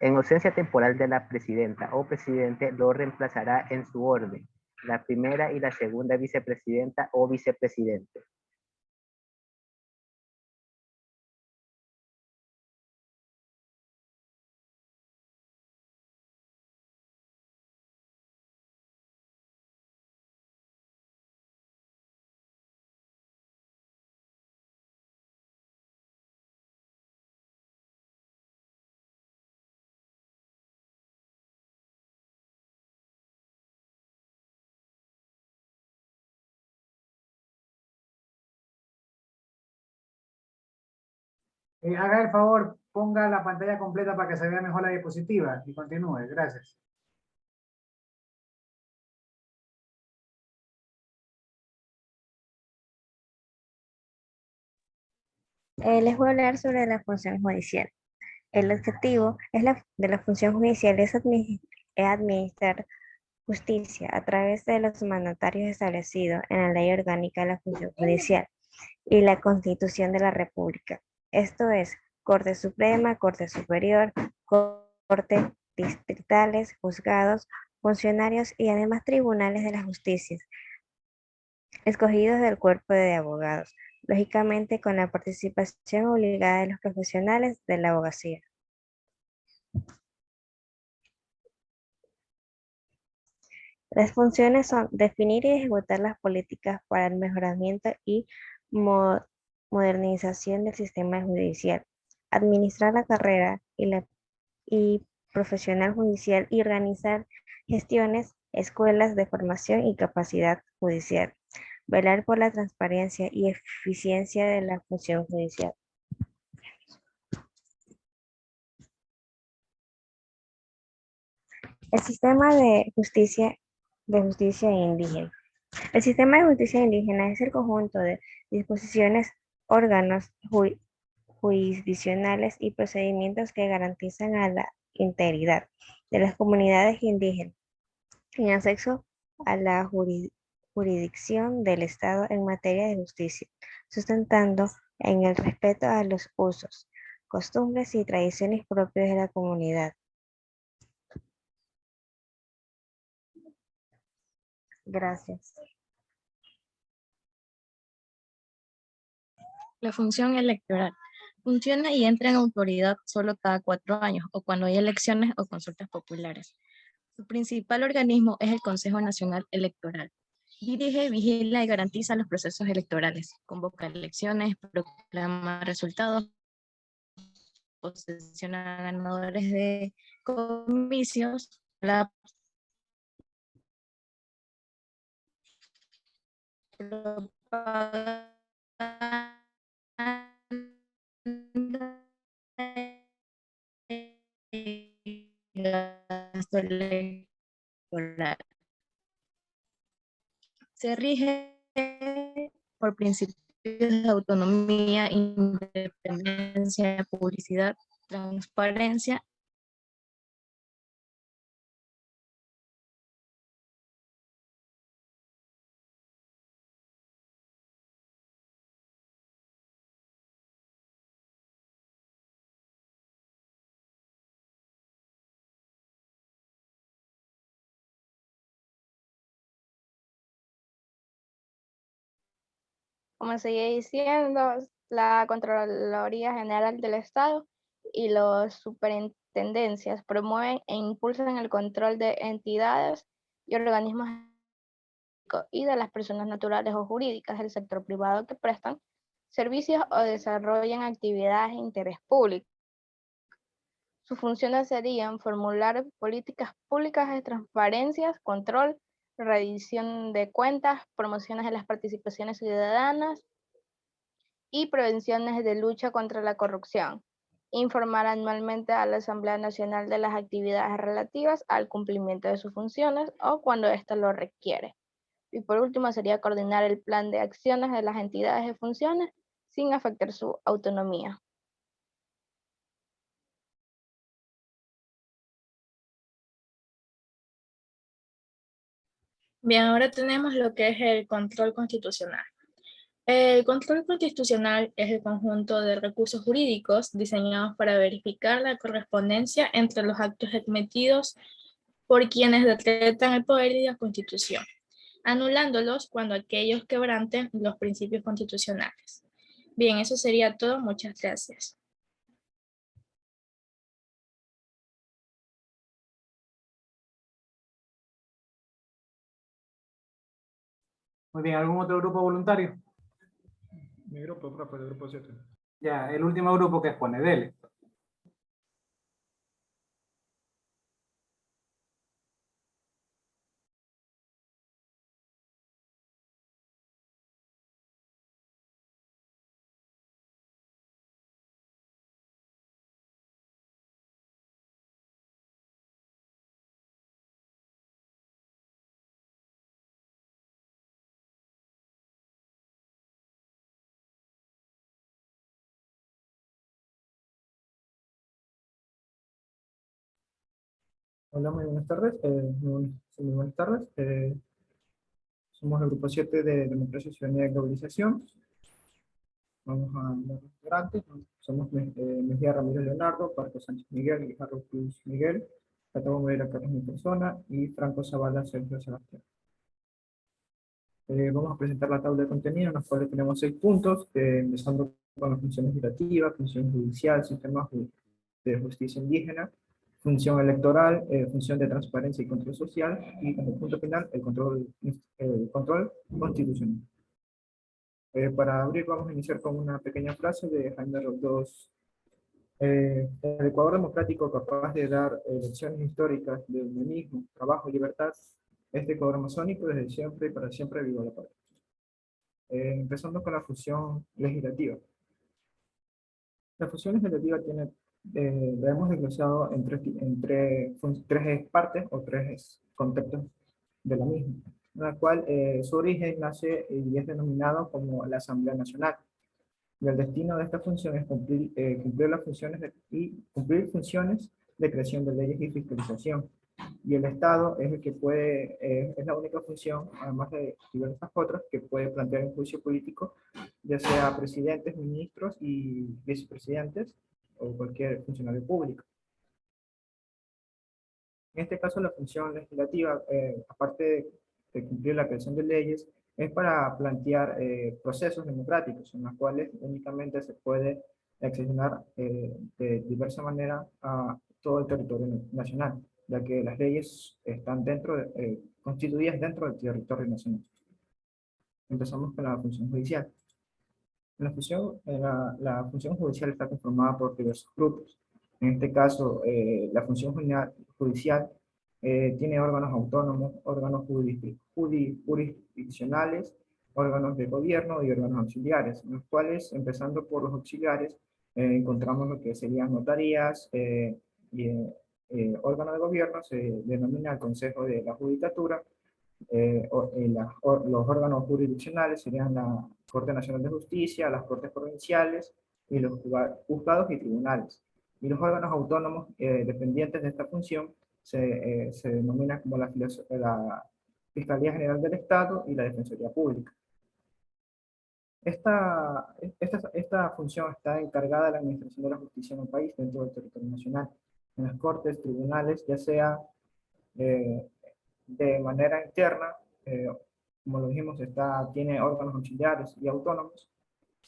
En ausencia temporal de la presidenta o presidente, lo reemplazará en su orden, la primera y la segunda vicepresidenta o vicepresidente. Haga el favor, ponga la pantalla completa para que se vea mejor la diapositiva y continúe. Gracias. Les voy a hablar sobre la función judicial. El objetivo de la función judicial es administrar justicia a través de los mandatarios establecidos en la Ley Orgánica de la Función Judicial y la Constitución de la República. Esto es, Corte Suprema, Corte Superior, Corte distritales, juzgados, funcionarios y además tribunales de la justicia, escogidos del cuerpo de abogados, lógicamente con la participación obligada de los profesionales de la abogacía. Las funciones son definir y ejecutar las políticas para el mejoramiento y modernización del sistema judicial, administrar la carrera y profesional judicial y organizar gestiones, escuelas de formación y capacidad judicial, velar por la transparencia y eficiencia de la función judicial. El sistema de justicia indígena. El sistema de justicia indígena es el conjunto de disposiciones, órganos jurisdiccionales y procedimientos que garantizan a la integridad de las comunidades indígenas en acceso a la jurisdicción del Estado en materia de justicia, sustentando en el respeto a los usos, costumbres y tradiciones propios de la comunidad. Gracias. La función electoral. Funciona y entra en autoridad solo cada 4 años o cuando hay elecciones o consultas populares. Su principal organismo es el Consejo Nacional Electoral. Dirige, vigila y garantiza los procesos electorales. Convoca elecciones, proclama resultados, posesiona ganadores de comicios, la propaganda gasto electoral. Se rige por principios de autonomía, independencia, publicidad, transparencia. Como seguía diciendo, la Contraloría General del Estado y las superintendencias promueven e impulsan el control de entidades y organismos y de las personas naturales o jurídicas del sector privado que prestan servicios o desarrollan actividades de interés público. Sus funciones serían formular políticas públicas de transparencia, control, rendición de cuentas, promociones de las participaciones ciudadanas y prevenciones de lucha contra la corrupción. Informar anualmente a la Asamblea Nacional de las actividades relativas al cumplimiento de sus funciones o cuando ésta lo requiere. Y por último sería coordinar el plan de acciones de las entidades de funciones sin afectar su autonomía. Bien, ahora tenemos lo que es el control constitucional. El control constitucional es el conjunto de recursos jurídicos diseñados para verificar la correspondencia entre los actos emitidos por quienes decretan el poder y la Constitución, anulándolos cuando aquellos quebranten los principios constitucionales. Bien, eso sería todo. Muchas gracias. Muy bien, ¿algún otro grupo voluntario? Mi grupo, profe, el grupo 7. Ya, el último grupo que expone, dele. Hola, muy buenas tardes. Muy buenas tardes. Somos el grupo 7 de Democracia, Ciudadanía y Globalización. Vamos a los integrantes. Somos Mejía Ramírez Leonardo, Parco Sánchez Miguel, Guijarro Cruz Miguel, Catabo Moreira Carlos mi persona y Franco Zavala Sergio Sebastián. Vamos a presentar la tabla de contenido en la cual tenemos 6 puntos, empezando con las funciones legislativas, función judicial, sistema de justicia indígena, función electoral, función de transparencia y control social, y como punto final, el control constitucional. Para abrir, vamos a iniciar con una pequeña frase de Jaime Roldós. El Ecuador democrático capaz de dar lecciones históricas de humanismo, trabajo y libertad, este Ecuador amazónico desde siempre y para siempre viva la paz. Empezando con la función legislativa. La función legislativa tiene, la hemos desglosado en tres partes o tres contextos de la misma, en la cual su origen nace y es denominado como la Asamblea Nacional. Y el destino de esta función es cumplir las funciones cumplir funciones de creación de leyes y fiscalización. Y el Estado es el que puede, es la única función, además de diversas otras, que puede plantear un juicio político, ya sea presidentes, ministros y vicepresidentes, o cualquier funcionario público. En este caso, la función legislativa, aparte de cumplir la creación de leyes, es para plantear procesos democráticos en los cuales únicamente se puede accionar de diversa manera a todo el territorio nacional, ya que las leyes están constituidas dentro del territorio nacional. Empezamos con la función judicial. La función judicial está conformada por diversos grupos. En este caso, la función judicial tiene órganos autónomos, órganos jurisdiccionales, órganos de gobierno y órganos auxiliares, en los cuales, empezando por los auxiliares, encontramos lo que serían notarías y órgano de gobierno, se denomina el Consejo de la Judicatura. Los órganos jurisdiccionales serían la Corte Nacional de Justicia, las Cortes Provinciales y los juzgados y tribunales. Y los órganos autónomos dependientes de esta función se denominan como la Fiscalía General del Estado y la Defensoría Pública. Esta función está encargada de la administración de la justicia en el país dentro del territorio nacional. En las cortes, tribunales, ya sea de manera interna, como lo dijimos, tiene órganos auxiliares y autónomos,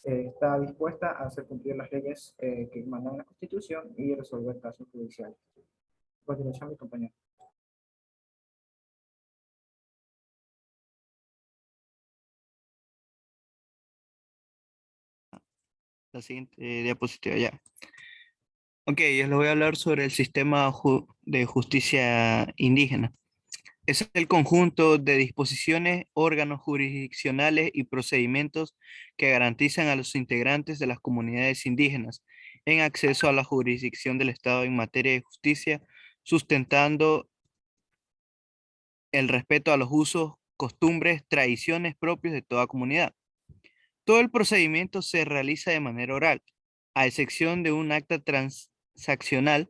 está dispuesta a hacer cumplir las leyes que mandan la Constitución y resolver casos judiciales. A continuación, mi compañero. La siguiente diapositiva ya. Ok, les voy a hablar sobre el sistema de justicia indígena. Es el conjunto de disposiciones, órganos jurisdiccionales y procedimientos que garantizan a los integrantes de las comunidades indígenas en acceso a la jurisdicción del Estado en materia de justicia, sustentando el respeto a los usos, costumbres, tradiciones propios de toda comunidad. Todo el procedimiento se realiza de manera oral, a excepción de un acta transaccional.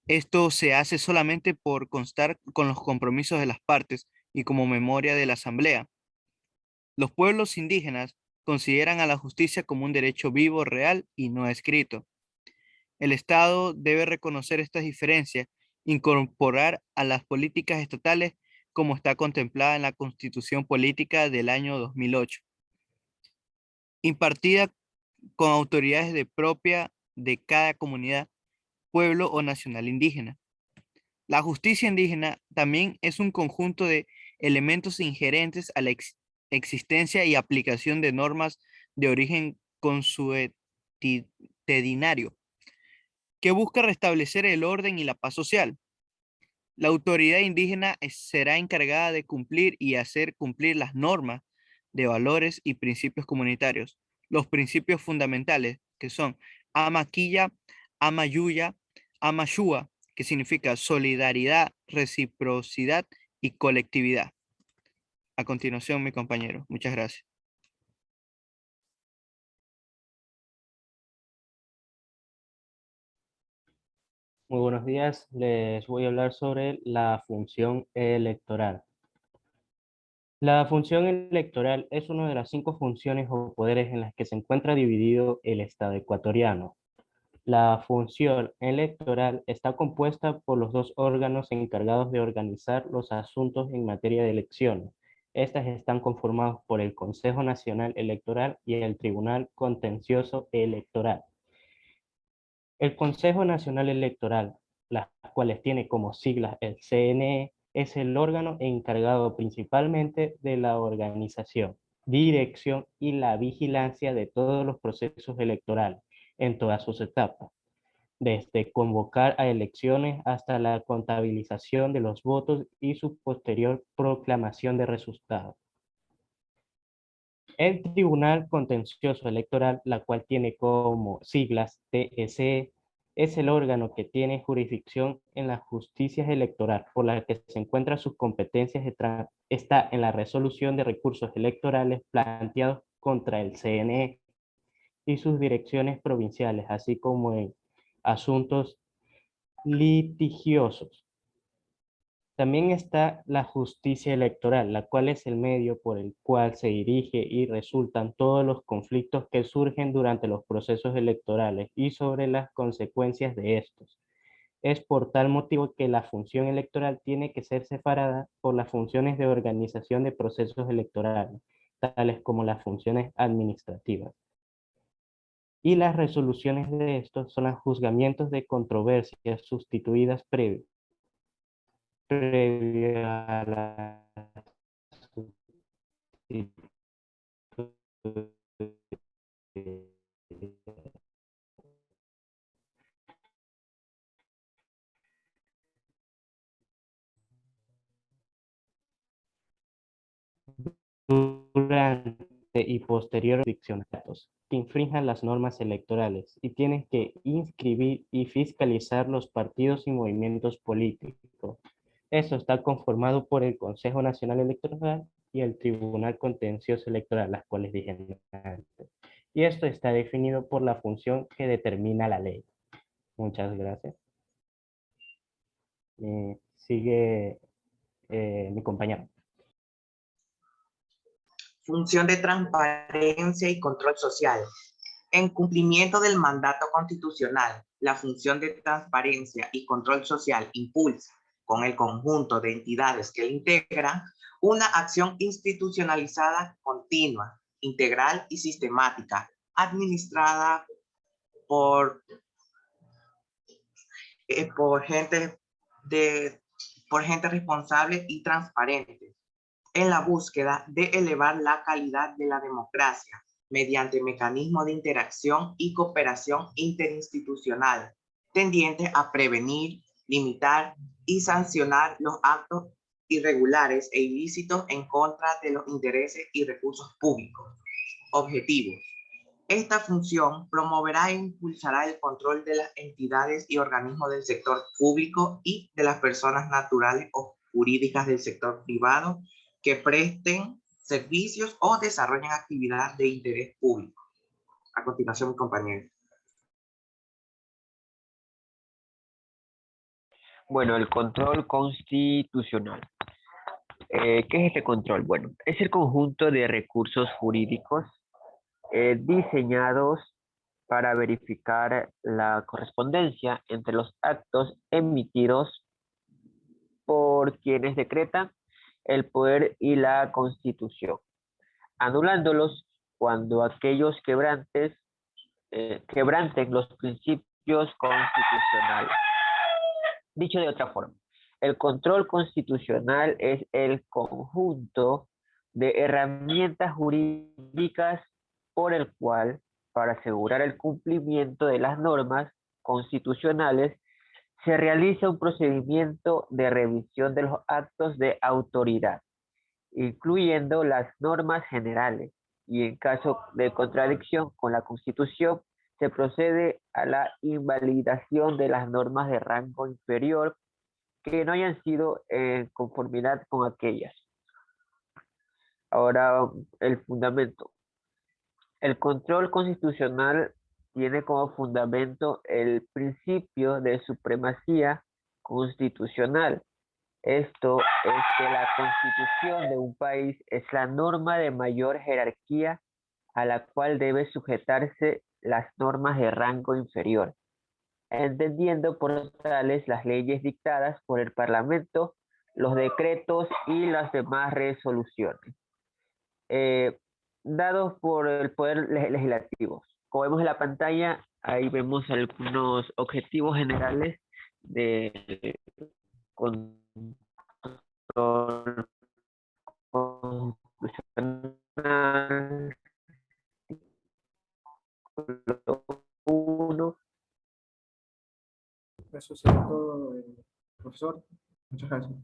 Esto se hace solamente por constar con los compromisos de las partes y como memoria de la Asamblea. Los pueblos indígenas consideran a la justicia como un derecho vivo, real y no escrito. El Estado debe reconocer estas diferencias, incorporar a las políticas estatales como está contemplada en la Constitución Política del año 2008. Impartida con autoridades propia de cada comunidad, pueblo o nacional indígena. La justicia indígena también es un conjunto de elementos inherentes a la existencia y aplicación de normas de origen consuetudinario, que busca restablecer el orden y la paz social. La autoridad indígena será encargada de cumplir y hacer cumplir las normas de valores y principios comunitarios, los principios fundamentales que son Amaquilla, Amayuya, Amashua, que significa solidaridad, reciprocidad y colectividad. A continuación, mi compañero. Muchas gracias. Muy buenos días, les voy a hablar sobre la función electoral. La función electoral es una de las 5 funciones o poderes en las que se encuentra dividido el Estado ecuatoriano. La función electoral está compuesta por los 2 órganos encargados de organizar los asuntos en materia de elecciones. Estas están conformadas por el Consejo Nacional Electoral y el Tribunal Contencioso Electoral. El Consejo Nacional Electoral, las cuales tiene como siglas el CNE, es el órgano encargado principalmente de la organización, dirección y la vigilancia de todos los procesos electorales en todas sus etapas, desde convocar a elecciones hasta la contabilización de los votos y su posterior proclamación de resultados. El Tribunal Contencioso Electoral, la cual tiene como siglas TSE, es el órgano que tiene jurisdicción en las justicias electorales, por la que se encuentran sus competencias, está en la resolución de recursos electorales planteados contra el CNE y sus direcciones provinciales, así como en asuntos litigiosos. También está la justicia electoral, la cual es el medio por el cual se dirige y resultan todos los conflictos que surgen durante los procesos electorales y sobre las consecuencias de estos. Es por tal motivo que la función electoral tiene que ser separada por las funciones de organización de procesos electorales, tales como las funciones administrativas. Y las resoluciones de estos son los juzgamientos de controversias sustituidas previo a la durante y posterior diccionarios que infrinjan las normas electorales y tienen que inscribir y fiscalizar los partidos y movimientos políticos. Eso está conformado por el Consejo Nacional Electoral y el Tribunal Contencioso Electoral, las cuales dije antes. Y esto está definido por la función que determina la ley. Muchas gracias. Sigue mi compañero. Función de transparencia y control social. En cumplimiento del mandato constitucional, la función de transparencia y control social impulsa, con el conjunto de entidades que la integran, una acción institucionalizada continua, integral y sistemática, administrada por gente responsable y transparente, en la búsqueda de elevar la calidad de la democracia mediante mecanismos de interacción y cooperación interinstitucional, tendientes a prevenir, limitar y sancionar los actos irregulares e ilícitos en contra de los intereses y recursos públicos. Objetivos. Esta función promoverá e impulsará el control de las entidades y organismos del sector público y de las personas naturales o jurídicas del sector privado que presten servicios o desarrollen actividades de interés público. A continuación, mi compañero. Bueno, el control constitucional. ¿Qué es este control? Bueno, es el conjunto de recursos jurídicos diseñados para verificar la correspondencia entre los actos emitidos por quienes decretan el poder y la Constitución, anulándolos cuando aquellos quebranten los principios constitucionales. Dicho de otra forma, el control constitucional es el conjunto de herramientas jurídicas por el cual, para asegurar el cumplimiento de las normas constitucionales, se realiza un procedimiento de revisión de los actos de autoridad, incluyendo las normas generales, y en caso de contradicción con la Constitución, se procede a la invalidación de las normas de rango inferior que no hayan sido en conformidad con aquellas. Ahora, el fundamento. El control constitucional tiene como fundamento el principio de supremacía constitucional. Esto es que la constitución de un país es la norma de mayor jerarquía a la cual debe sujetarse las normas de rango inferior, entendiendo por tales las leyes dictadas por el Parlamento, los decretos y las demás resoluciones dados por el Poder Legislativo. Como vemos en la pantalla, ahí vemos algunos objetivos generales de control constitucional. 1. Eso sería todo, profesor. Muchas gracias.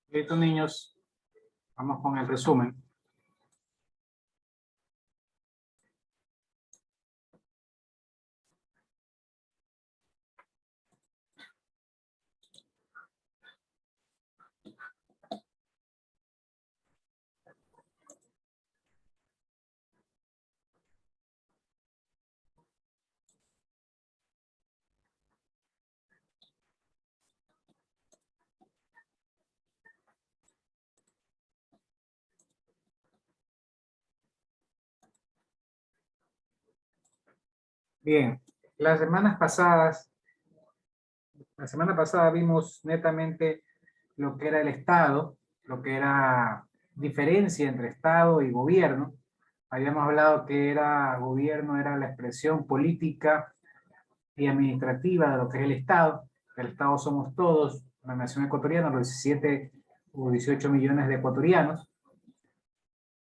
Listo, niños. Vamos con el resumen. Bien, la semana pasada vimos netamente lo que era el Estado, lo que era diferencia entre Estado y gobierno. Habíamos hablado que gobierno era la expresión política y administrativa de lo que es el Estado. El Estado somos todos, la nación ecuatoriana, los 17 o 18 millones de ecuatorianos,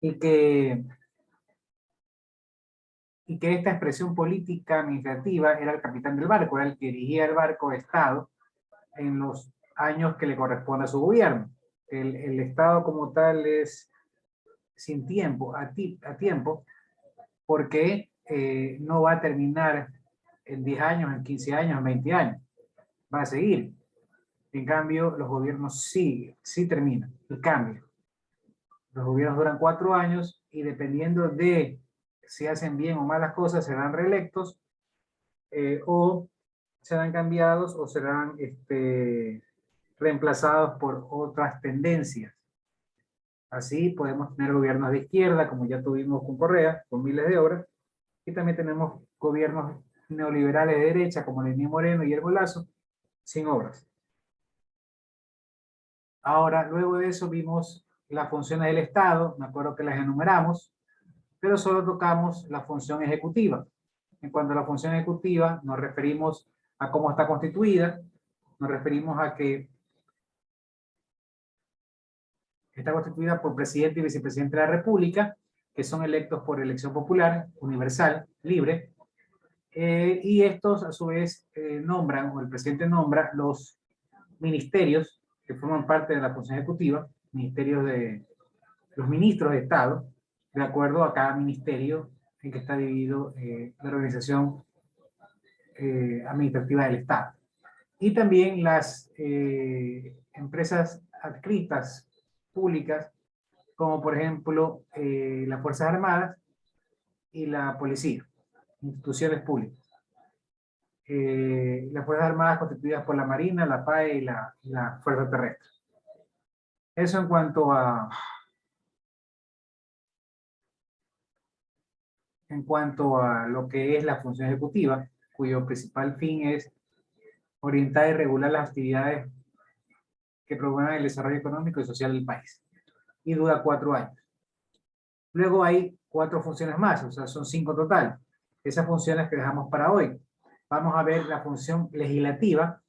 y que esta expresión política administrativa era el capitán del barco, era el que dirigía el barco de Estado en los años que le corresponde a su gobierno. El Estado como tal es sin tiempo, a tiempo, porque no va a terminar en 10 años, en 15 años, en 20 años. Va a seguir. En cambio, los gobiernos sí terminan y cambian. Los gobiernos duran 4 años y dependiendo de si hacen bien o malas cosas, serán reelectos o serán cambiados o serán reemplazados por otras tendencias. Así podemos tener gobiernos de izquierda, como ya tuvimos con Correa, con miles de obras, y también tenemos gobiernos neoliberales de derecha, como Lenín Moreno y Guillermo Lasso, sin obras. Ahora, luego de eso vimos las funciones del Estado, me acuerdo que las enumeramos, pero solo tocamos la función ejecutiva. En cuanto a la función ejecutiva, nos referimos a cómo está constituida, nos referimos a que está constituida por presidente y vicepresidente de la República, que son electos por elección popular, universal, libre, y estos a su vez nombran, o el presidente nombra los ministerios que forman parte de la función ejecutiva, ministerios de los ministros de Estado, de acuerdo a cada ministerio en que está dividido la organización administrativa del Estado. Y también las empresas adscritas públicas, como por ejemplo las Fuerzas Armadas y la Policía, instituciones públicas. Las Fuerzas Armadas constituidas por la Marina, la PAE y la Fuerza Terrestre. Eso en cuanto a lo que es la función ejecutiva, cuyo principal fin es orientar y regular las actividades que promuevan el desarrollo económico y social del país. Y dura 4 años. Luego hay 4 funciones más, o sea, son 5 total. Esas funciones que dejamos para hoy. Vamos a ver la función legislativa,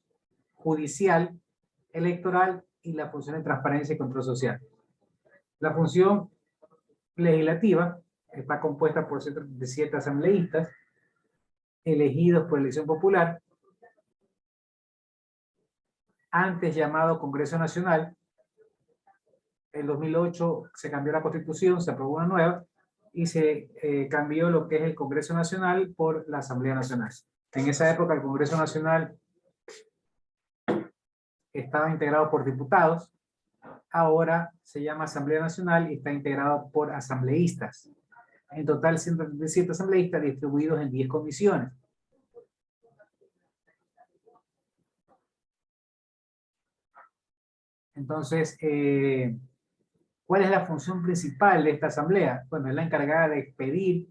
judicial, electoral y la función de transparencia y control social. La función legislativa está compuesta por 7 asambleístas elegidos por elección popular, antes llamado Congreso Nacional. En 2008 se cambió la Constitución, se aprobó una nueva, y se cambió lo que es el Congreso Nacional por la Asamblea Nacional. En esa época el Congreso Nacional estaba integrado por diputados, ahora se llama Asamblea Nacional y está integrado por asambleístas. En total 137 asambleístas distribuidos en 10 comisiones. Entonces, ¿cuál es la función principal de esta asamblea? Bueno, es la encargada de expedir,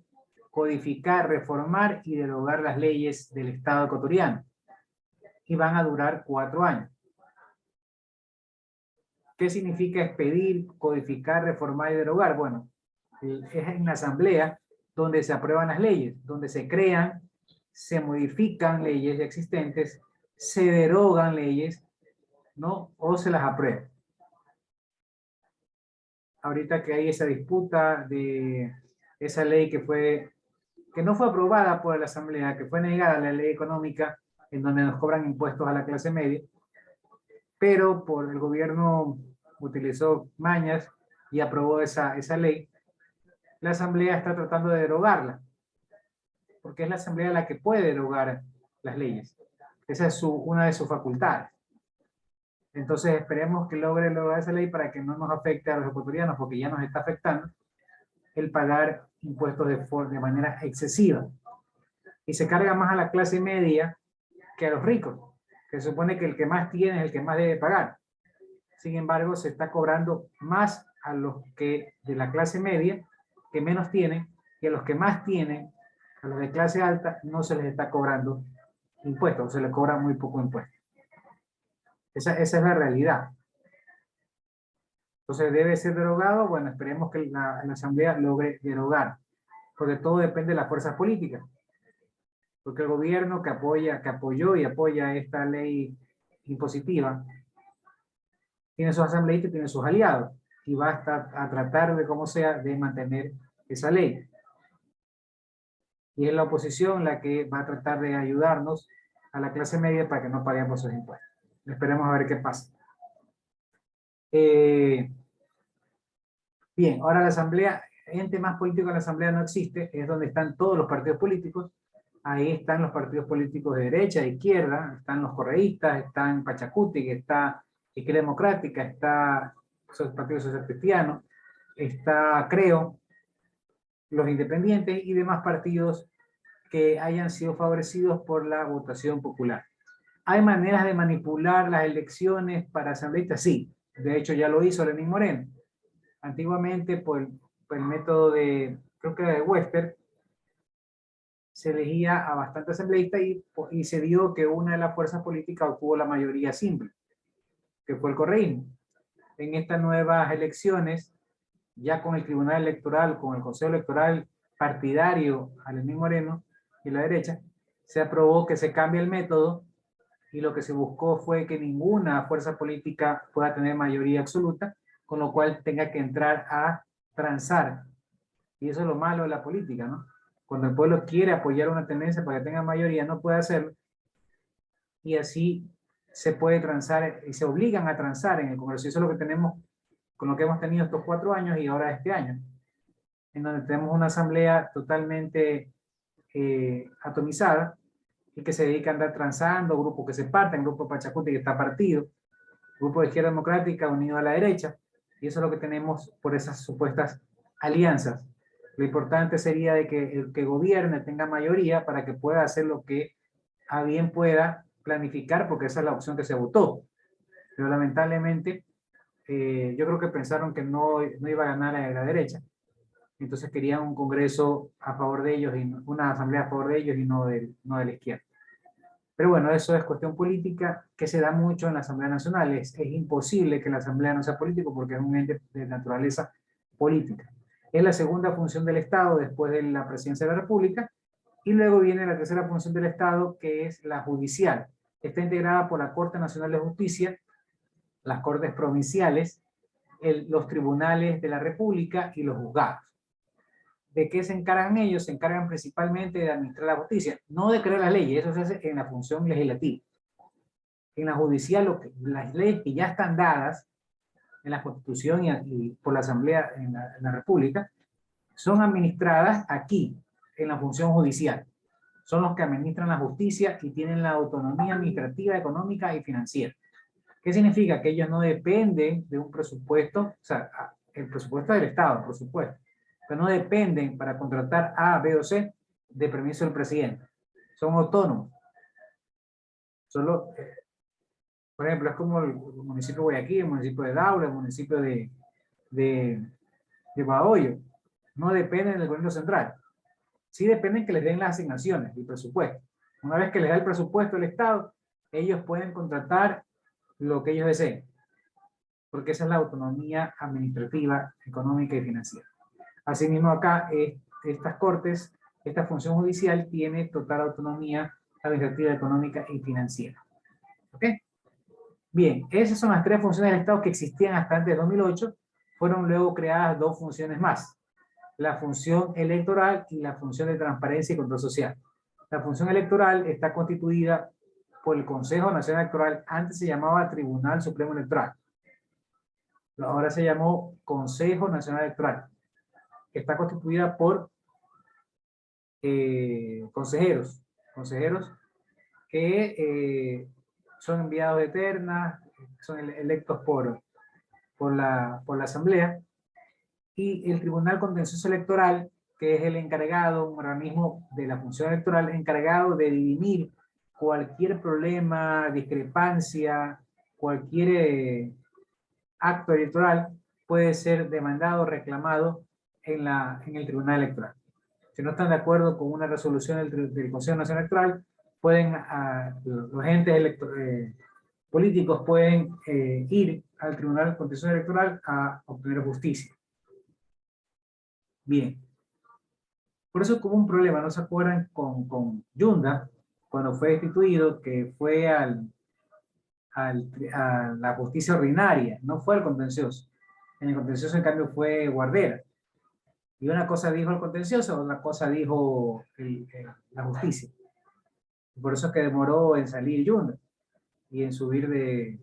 codificar, reformar y derogar las leyes del Estado ecuatoriano. Y van a durar 4 años. ¿Qué significa expedir, codificar, reformar y derogar? Bueno, es en la asamblea donde se aprueban las leyes, donde se crean, se modifican leyes existentes, se derogan leyes, ¿no? O se las aprueba. Ahorita que hay esa disputa de esa ley que no fue aprobada por la asamblea, que fue negada, la ley económica, en donde nos cobran impuestos a la clase media, pero por el gobierno utilizó mañas y aprobó esa ley. La asamblea está tratando de derogarla, porque es la asamblea la que puede derogar las leyes. Esa es una de sus facultades. Entonces esperemos que logre derogar esa ley para que no nos afecte a los ecuatorianos, porque ya nos está afectando el pagar impuestos de manera excesiva. Y se carga más a la clase media que a los ricos, que se supone que el que más tiene es el que más debe pagar. Sin embargo, se está cobrando más a los que de la clase media, que menos tienen, y a los que más tienen, a los de clase alta, no se les está cobrando impuestos, se les cobra muy poco impuesto. Esa es la realidad. Entonces, ¿debe ser derogado? Bueno, esperemos que la asamblea logre derogar, porque todo depende de las fuerzas políticas. Porque el gobierno que apoyó y apoya esta ley impositiva, tiene sus asambleístas y tiene sus aliados, y va a tratar de como sea de mantener esa ley. Y es la oposición la que va a tratar de ayudarnos a la clase media para que no paguemos esos impuestos. Esperemos a ver qué pasa. Bien, ahora la asamblea, ente más político en la asamblea no existe, es donde están todos los partidos políticos. Ahí están los partidos políticos de derecha, de izquierda, están los correístas, están Pachacuti, está Izquierda Democrática, está el Partido Social Cristiano, está Creo, los independientes y demás partidos que hayan sido favorecidos por la votación popular. ¿Hay maneras de manipular las elecciones para asambleístas? Sí, de hecho ya lo hizo Lenín Moreno. Antiguamente, por el método creo que de Webster, se elegía a bastantes asambleístas y se dio que una de las fuerzas políticas obtuvo la mayoría simple, que fue el correísmo. En estas nuevas elecciones, ya con el Tribunal Electoral, con el Consejo Electoral partidario a Lenín Moreno y la derecha, se aprobó que se cambie el método y lo que se buscó fue que ninguna fuerza política pueda tener mayoría absoluta, con lo cual tenga que entrar a transar. Y eso es lo malo de la política, ¿no? Cuando el pueblo quiere apoyar una tendencia para que tenga mayoría, no puede hacerlo. Y así se puede transar y se obligan a transar en el Congreso. Eso es lo que tenemos, con lo que hemos tenido estos 4 años y ahora este año, en donde tenemos una asamblea totalmente atomizada y que se dedica a andar transando, grupos que se parten, grupo Pachacuti que está partido, grupo de Izquierda Democrática unido a la derecha, y eso es lo que tenemos por esas supuestas alianzas. Lo importante sería de que el que gobierne tenga mayoría para que pueda hacer lo que a bien pueda planificar, porque esa es la opción que se votó. Pero lamentablemente, yo creo que pensaron que no iba a ganar a la derecha. Entonces querían un congreso a favor de ellos, y una asamblea a favor de ellos y no de la izquierda. Pero bueno, eso es cuestión política que se da mucho en la Asamblea Nacional. Es imposible que la Asamblea no sea político porque es un ente de naturaleza política. Es la segunda función del Estado después de la Presidencia de la República, y luego viene la tercera función del Estado, que es la judicial. Está integrada por la Corte Nacional de Justicia, las Cortes Provinciales, los tribunales de la República y los juzgados. ¿De qué se encargan ellos? Se encargan principalmente de administrar la justicia, no de crear las leyes, eso se hace en la función legislativa. En la judicial, las leyes que ya están dadas en la Constitución y por la Asamblea en la República, son administradas aquí, en la función judicial. Son los que administran la justicia y tienen la autonomía administrativa, económica y financiera. ¿Qué significa? Que ellos no dependen de un presupuesto, o sea, el presupuesto del Estado, por supuesto, pero no dependen para contratar A, B o C de permiso del presidente. Son autónomos. Solo, por ejemplo, es como el municipio de Guayaquil, el municipio de Daura, el municipio de Bahoyo. No dependen del gobierno central. Sí dependen que les den las asignaciones y presupuesto. Una vez que les da el presupuesto del Estado, ellos pueden contratar lo que ellos deseen. Porque esa es la autonomía administrativa, económica y financiera. Asimismo acá, estas cortes, esta función judicial tiene total autonomía administrativa, económica y financiera. ¿Ok? Bien, esas son las tres funciones del Estado que existían hasta antes de 2008. Fueron luego creadas dos funciones más. La función electoral y la función de transparencia y control social. La función electoral está constituida por el Consejo Nacional Electoral. Antes se llamaba Tribunal Supremo Electoral. Ahora se llamó Consejo Nacional Electoral. Está constituida por consejeros que son enviados de terna, son electos por la Asamblea, y el Tribunal Contencioso Electoral, que es el encargado, un organismo de la función electoral, encargado de dirimir cualquier problema, discrepancia, cualquier acto electoral, puede ser demandado o reclamado en el Tribunal Electoral. Si no están de acuerdo con una resolución del Consejo Nacional Electoral, los entes políticos pueden ir al Tribunal Contencioso Electoral a obtener justicia. Bien. Por eso hubo un problema, ¿no se acuerdan? Con Yunda, cuando fue destituido, que fue a la justicia ordinaria, no fue al contencioso. En el contencioso, en cambio, fue Guardera. Y una cosa dijo el contencioso, otra cosa dijo la justicia. Por eso es que demoró en salir Yunda y en subir de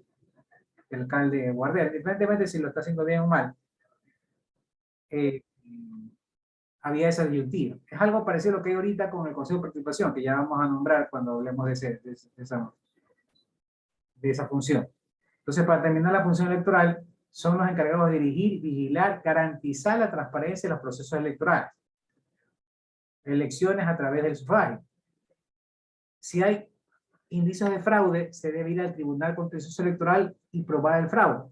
alcalde Guardera. Independientemente si lo está haciendo bien o mal, había esa disyuntiva. Es algo parecido a lo que hay ahorita con el Consejo de Participación, que ya vamos a nombrar cuando hablemos de esa función. Entonces, para terminar la función electoral, son los encargados de dirigir, vigilar, garantizar la transparencia de los procesos electorales. Elecciones a través del sufragio. Si hay indicios de fraude, se debe ir al Tribunal Contencioso Electoral y probar el fraude.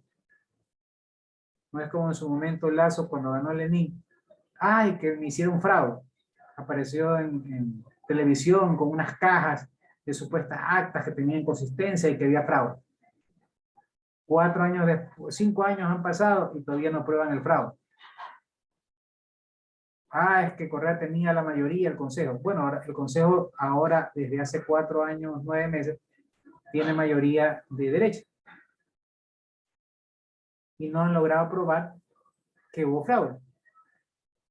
No es como en su momento Lazo cuando ganó Lenin. ¡Ay, que me hicieron fraude! Apareció en televisión con unas cajas de supuestas actas que tenían consistencia y que había fraude. 5 años han pasado y todavía no prueban el fraude. Es que Correa tenía la mayoría, el Consejo. Bueno, ahora, el Consejo ahora, desde hace 4 años, 9 meses, tiene mayoría de derecha. Y no han logrado probar que hubo fraude.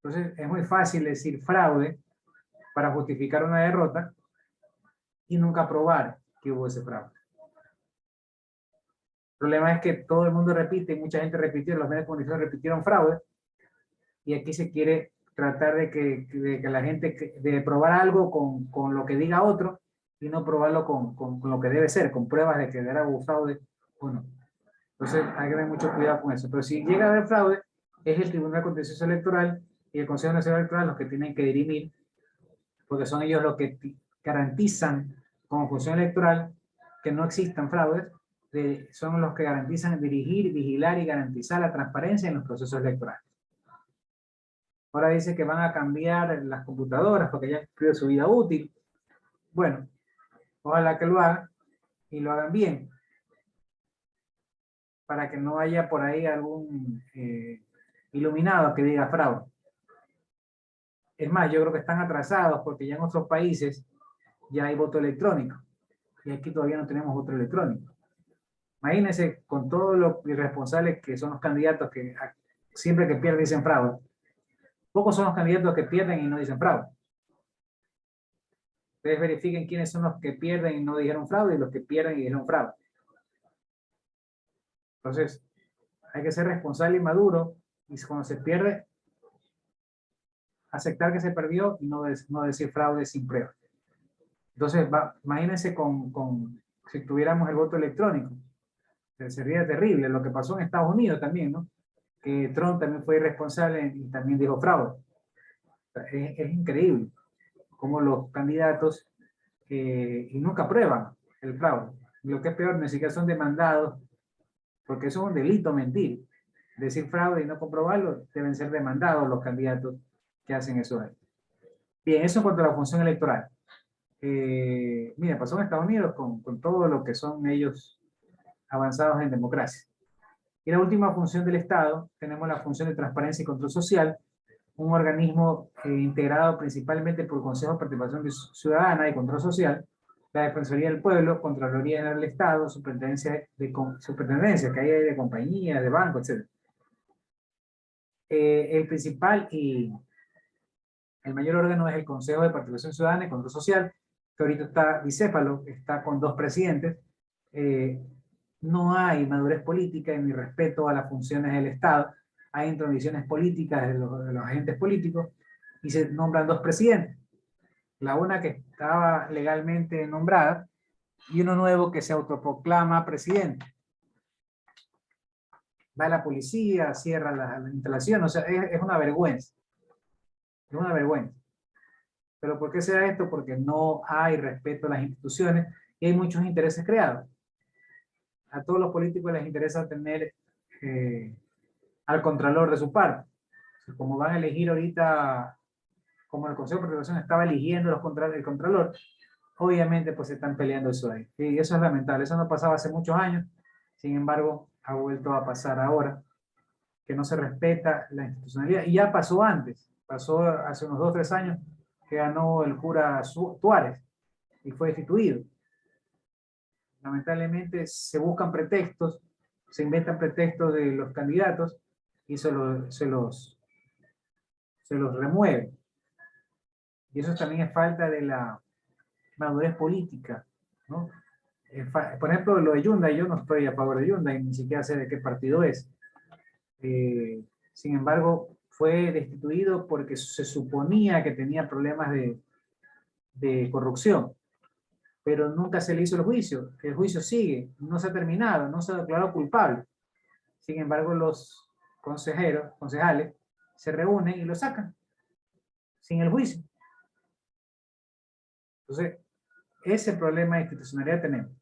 Entonces, es muy fácil decir fraude para justificar una derrota y nunca probar que hubo ese fraude. El problema es que todo el mundo repite, mucha gente repitió, los medios de comunicación repitieron fraude, y aquí se quiere tratar de que la gente, de probar algo con lo que diga otro, y no probarlo con lo que debe ser, con pruebas de que era fraude o no. Entonces hay que tener mucho cuidado con eso. Pero si llega a haber fraude, es el Tribunal Contencioso Electoral y el Consejo Nacional Electoral los que tienen que dirimir, porque son ellos los que garantizan como función electoral que no existan fraudes, son los que garantizan dirigir, vigilar y garantizar la transparencia en los procesos electorales. Ahora dice que van a cambiar las computadoras porque ya han cumplido su vida útil. Bueno, ojalá que lo hagan y lo hagan bien, para que no haya por ahí algún iluminado que diga fraude. Es más, yo creo que están atrasados porque ya en otros países ya hay voto electrónico y aquí todavía no tenemos voto electrónico. Imagínense con todos los irresponsables que son los candidatos que siempre que pierden dicen fraude. Pocos son los candidatos que pierden y no dicen fraude. Ustedes verifiquen quiénes son los que pierden y no dijeron fraude y los que pierden y dijeron fraude. Entonces, hay que ser responsable y maduro, y cuando se pierde, aceptar que se perdió y no decir fraude sin prueba. Entonces, imagínense si tuviéramos el voto electrónico. Sería terrible lo que pasó en Estados Unidos también, ¿no? Que Trump también fue irresponsable y también dijo fraude. Es increíble cómo los candidatos y nunca prueban el fraude. Lo que es peor, ni siquiera son demandados, porque eso es un delito mentir. Decir fraude y no comprobarlo, deben ser demandados los candidatos que hacen eso. Bien, eso en cuanto a la función electoral. Mira, pasó en Estados Unidos con todo lo que son ellos avanzados en democracia. Y la última función del Estado, tenemos la función de transparencia y control social, un organismo integrado principalmente por Consejo de Participación Ciudadana y Control Social, la Defensoría del Pueblo, Contraloría General del Estado, Superintendencia que hay de compañías, de bancos, etc. El principal y el mayor órgano es el Consejo de Participación Ciudadana y Control Social, que ahorita está bicéfalo, está con 2 presidentes. No hay madurez política ni respeto a las funciones del Estado. Hay intromisiones políticas de los agentes políticos y se nombran 2 presidentes. La una que estaba legalmente nombrada y uno nuevo que se autoproclama presidente. Va la policía, cierra la instalación, o sea, es una vergüenza. Es una vergüenza. ¿Pero por qué se da esto? Porque no hay respeto a las instituciones y hay muchos intereses creados. A todos los políticos les interesa tener al contralor de su parte. Como van a elegir ahorita, como el Consejo de Participación estaba eligiendo el contralor, obviamente pues se están peleando eso ahí. Y eso es lamentable, eso no pasaba hace muchos años, sin embargo ha vuelto a pasar ahora, que no se respeta la institucionalidad, y ya pasó antes, pasó hace unos 2 o 3 años, que ganó el cura Tuárez, y fue destituido. Lamentablemente se buscan pretextos, se inventan pretextos de los candidatos, y se los remueve. Y eso también es falta de la madurez política, ¿no? Por ejemplo, lo de Yunda, yo no estoy a favor de Yunda y ni siquiera sé de qué partido es. Sin embargo, fue destituido porque se suponía que tenía problemas de corrupción, pero nunca se le hizo el juicio. El juicio sigue, no se ha terminado, no se ha declarado culpable. Sin embargo, los concejales, se reúnen y lo sacan sin el juicio. Entonces, ese problema de institucionalidad tenemos,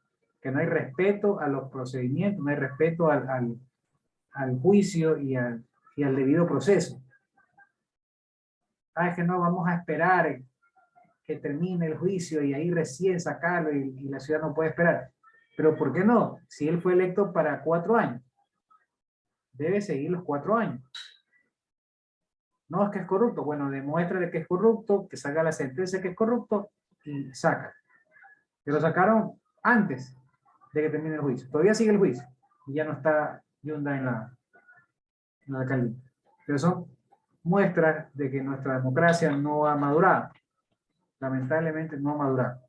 que no hay respeto a los procedimientos, no hay respeto al juicio y al debido proceso. Es que no, vamos a esperar que termine el juicio y ahí recién sacarlo y la ciudad no puede esperar. Pero ¿por qué no? Si él fue electo para 4 años, debe seguir los 4 años. No, es que es corrupto. Bueno, demuestra que es corrupto, que salga la sentencia que es corrupto y saca. Pero sacaron antes de que termine el juicio. Todavía sigue el juicio y ya no está Yunda en la alcaldía. Pero son muestras de que nuestra democracia no ha madurado. Lamentablemente no ha madurado.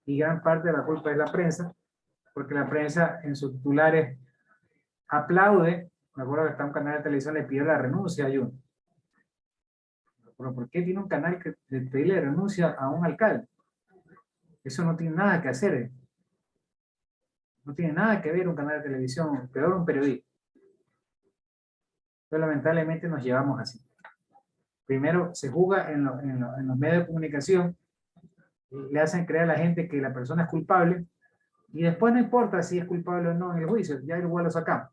Y gran parte de la culpa es la prensa, porque la prensa en sus titulares aplaude. Me acuerdo que está un canal de televisión le pidió la renuncia a Yunda. ¿Pero por qué tiene un canal que le pide renuncia a un alcalde? Eso no tiene nada que hacer. No tiene nada que ver un canal de televisión, peor un periodista. Pero lamentablemente nos llevamos así. Primero se juzga en los medios de comunicación, le hacen creer a la gente que la persona es culpable, y después no importa si es culpable o no en el juicio, ya igual lo sacamos.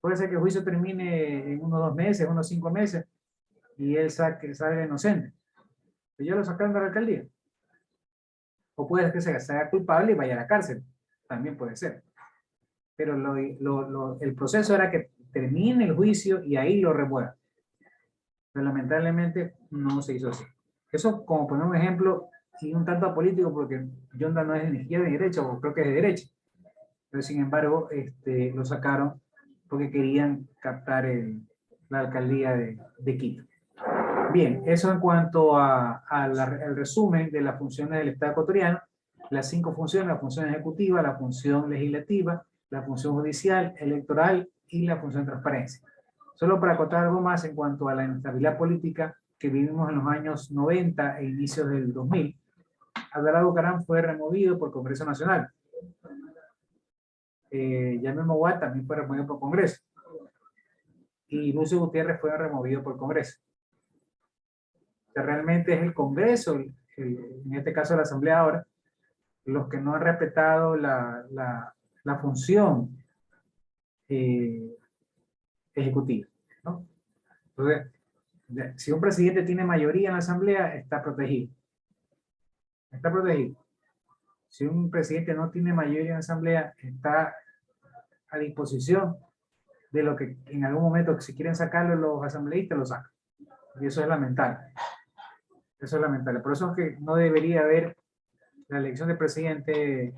Puede ser que el juicio termine en unos 2 meses, unos 5 meses, y él salga inocente. Pero ya lo sacaron de la alcaldía. O puede ser que se haga culpable y vaya a la cárcel. También puede ser. Pero el proceso era que termine el juicio y ahí lo remuevan. Pero lamentablemente no se hizo así. Eso como poner un ejemplo y un tanto apolítico, porque Yunda no es ni izquierda ni derecha, o creo que es de derecha. Pero sin embargo, lo sacaron porque querían captar la alcaldía de Quito. Bien, eso en cuanto al resumen de las funciones del Estado ecuatoriano, las 5 funciones: la función ejecutiva, la función legislativa, la función judicial, electoral y la función de transparencia. Solo para acotar algo más en cuanto a la inestabilidad política que vivimos en los años 90 e inicios del 2000, Abdalá Bucaram fue removido por Congreso Nacional. Jaime Mowat también fue removido por Congreso. Y Lucio Gutiérrez fue removido por Congreso. O sea, realmente es el Congreso, en este caso la Asamblea ahora, los que no han respetado la función ejecutiva, ¿no? Entonces, si un presidente tiene mayoría en la Asamblea, está protegido. Está protegido. Si un presidente no tiene mayoría en la Asamblea, está a disposición de lo que en algún momento, si quieren sacarlo los asambleístas, lo sacan. Y eso es lamentable. Eso es lamentable. Por eso es que no debería haber la elección de presidente,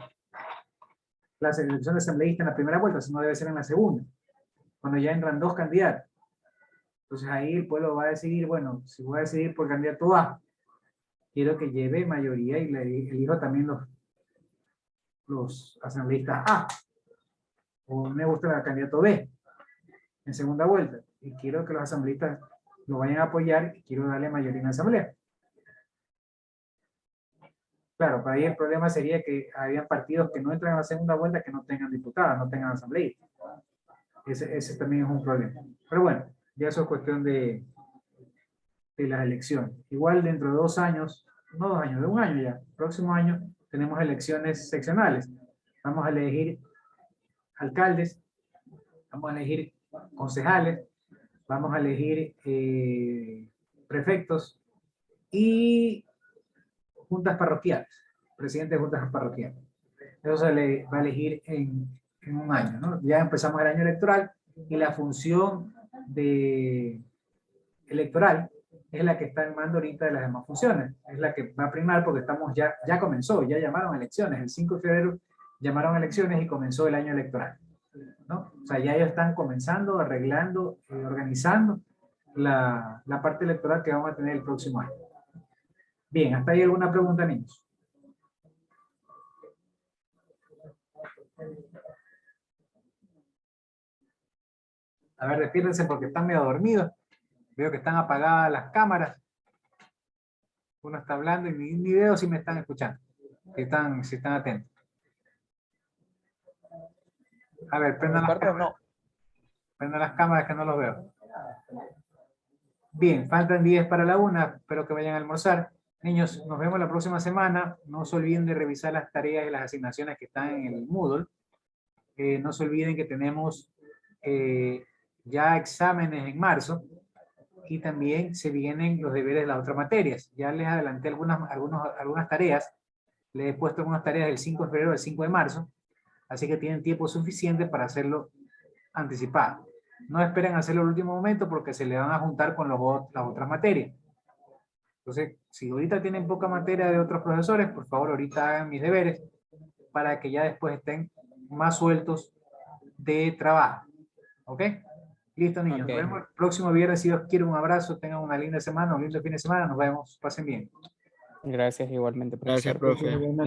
la elección de asambleísta en la primera vuelta, sino debe ser en la segunda, cuando ya entran dos candidatos. Entonces ahí el pueblo va a decidir, bueno, si voy a decidir por candidato A, quiero que lleve mayoría y le elijo también los asambleístas A. O me gusta el candidato B en segunda vuelta. Y quiero que los asambleístas lo vayan a apoyar y quiero darle mayoría en la asamblea. Claro, para ahí el problema sería que habían partidos que no entran a la segunda vuelta que no tengan diputados, no tengan asambleístas. Ese también es un problema. Pero bueno, ya eso es cuestión de las elecciones. Igual dentro de 2 años, no 2 años, de 1 año ya, próximo año, tenemos elecciones seccionales. Vamos a elegir alcaldes, vamos a elegir concejales, vamos a elegir prefectos y juntas parroquiales, presidente de juntas parroquiales. Eso se va a elegir en 1 año, ¿no? Ya empezamos el año electoral y la función electoral es la que está en mando ahorita de las demás funciones. Es la que va a primar porque ya comenzó, ya llamaron elecciones. El 5 de febrero llamaron elecciones y comenzó el año electoral, ¿no? O sea, ya ellos están comenzando, arreglando, organizando la parte electoral que vamos a tener el próximo año. Bien, ¿hasta ahí alguna pregunta, niños? A ver, despiértense porque están medio dormidos. Veo que están apagadas las cámaras. Uno está hablando y ni veo si me están escuchando. Si están atentos. A ver, prendan las cámaras. Prendan las cámaras que no los veo. Bien, faltan 10 para la 1. Espero que vayan a almorzar. Niños, nos vemos la próxima semana. No se olviden de revisar las tareas y las asignaciones que están en el Moodle. No se olviden que tenemos ya exámenes en marzo y también se vienen los deberes de las otras materias. Ya les adelanté algunas tareas. Les he puesto algunas tareas del 5 de febrero al 5 de marzo. Así que tienen tiempo suficiente para hacerlo anticipado. No esperen hacerlo al último momento porque se le van a juntar con las otras materias. Entonces, si ahorita tienen poca materia de otros profesores, por favor, ahorita hagan mis deberes para que ya después estén más sueltos de trabajo. ¿Ok? Listo, niños. Nos vemos el próximo viernes. Si Dios quiere, un abrazo. Tengan una linda semana, un lindo fin de semana. Nos vemos. Pasen bien. Gracias igualmente, profesor. Gracias, profe.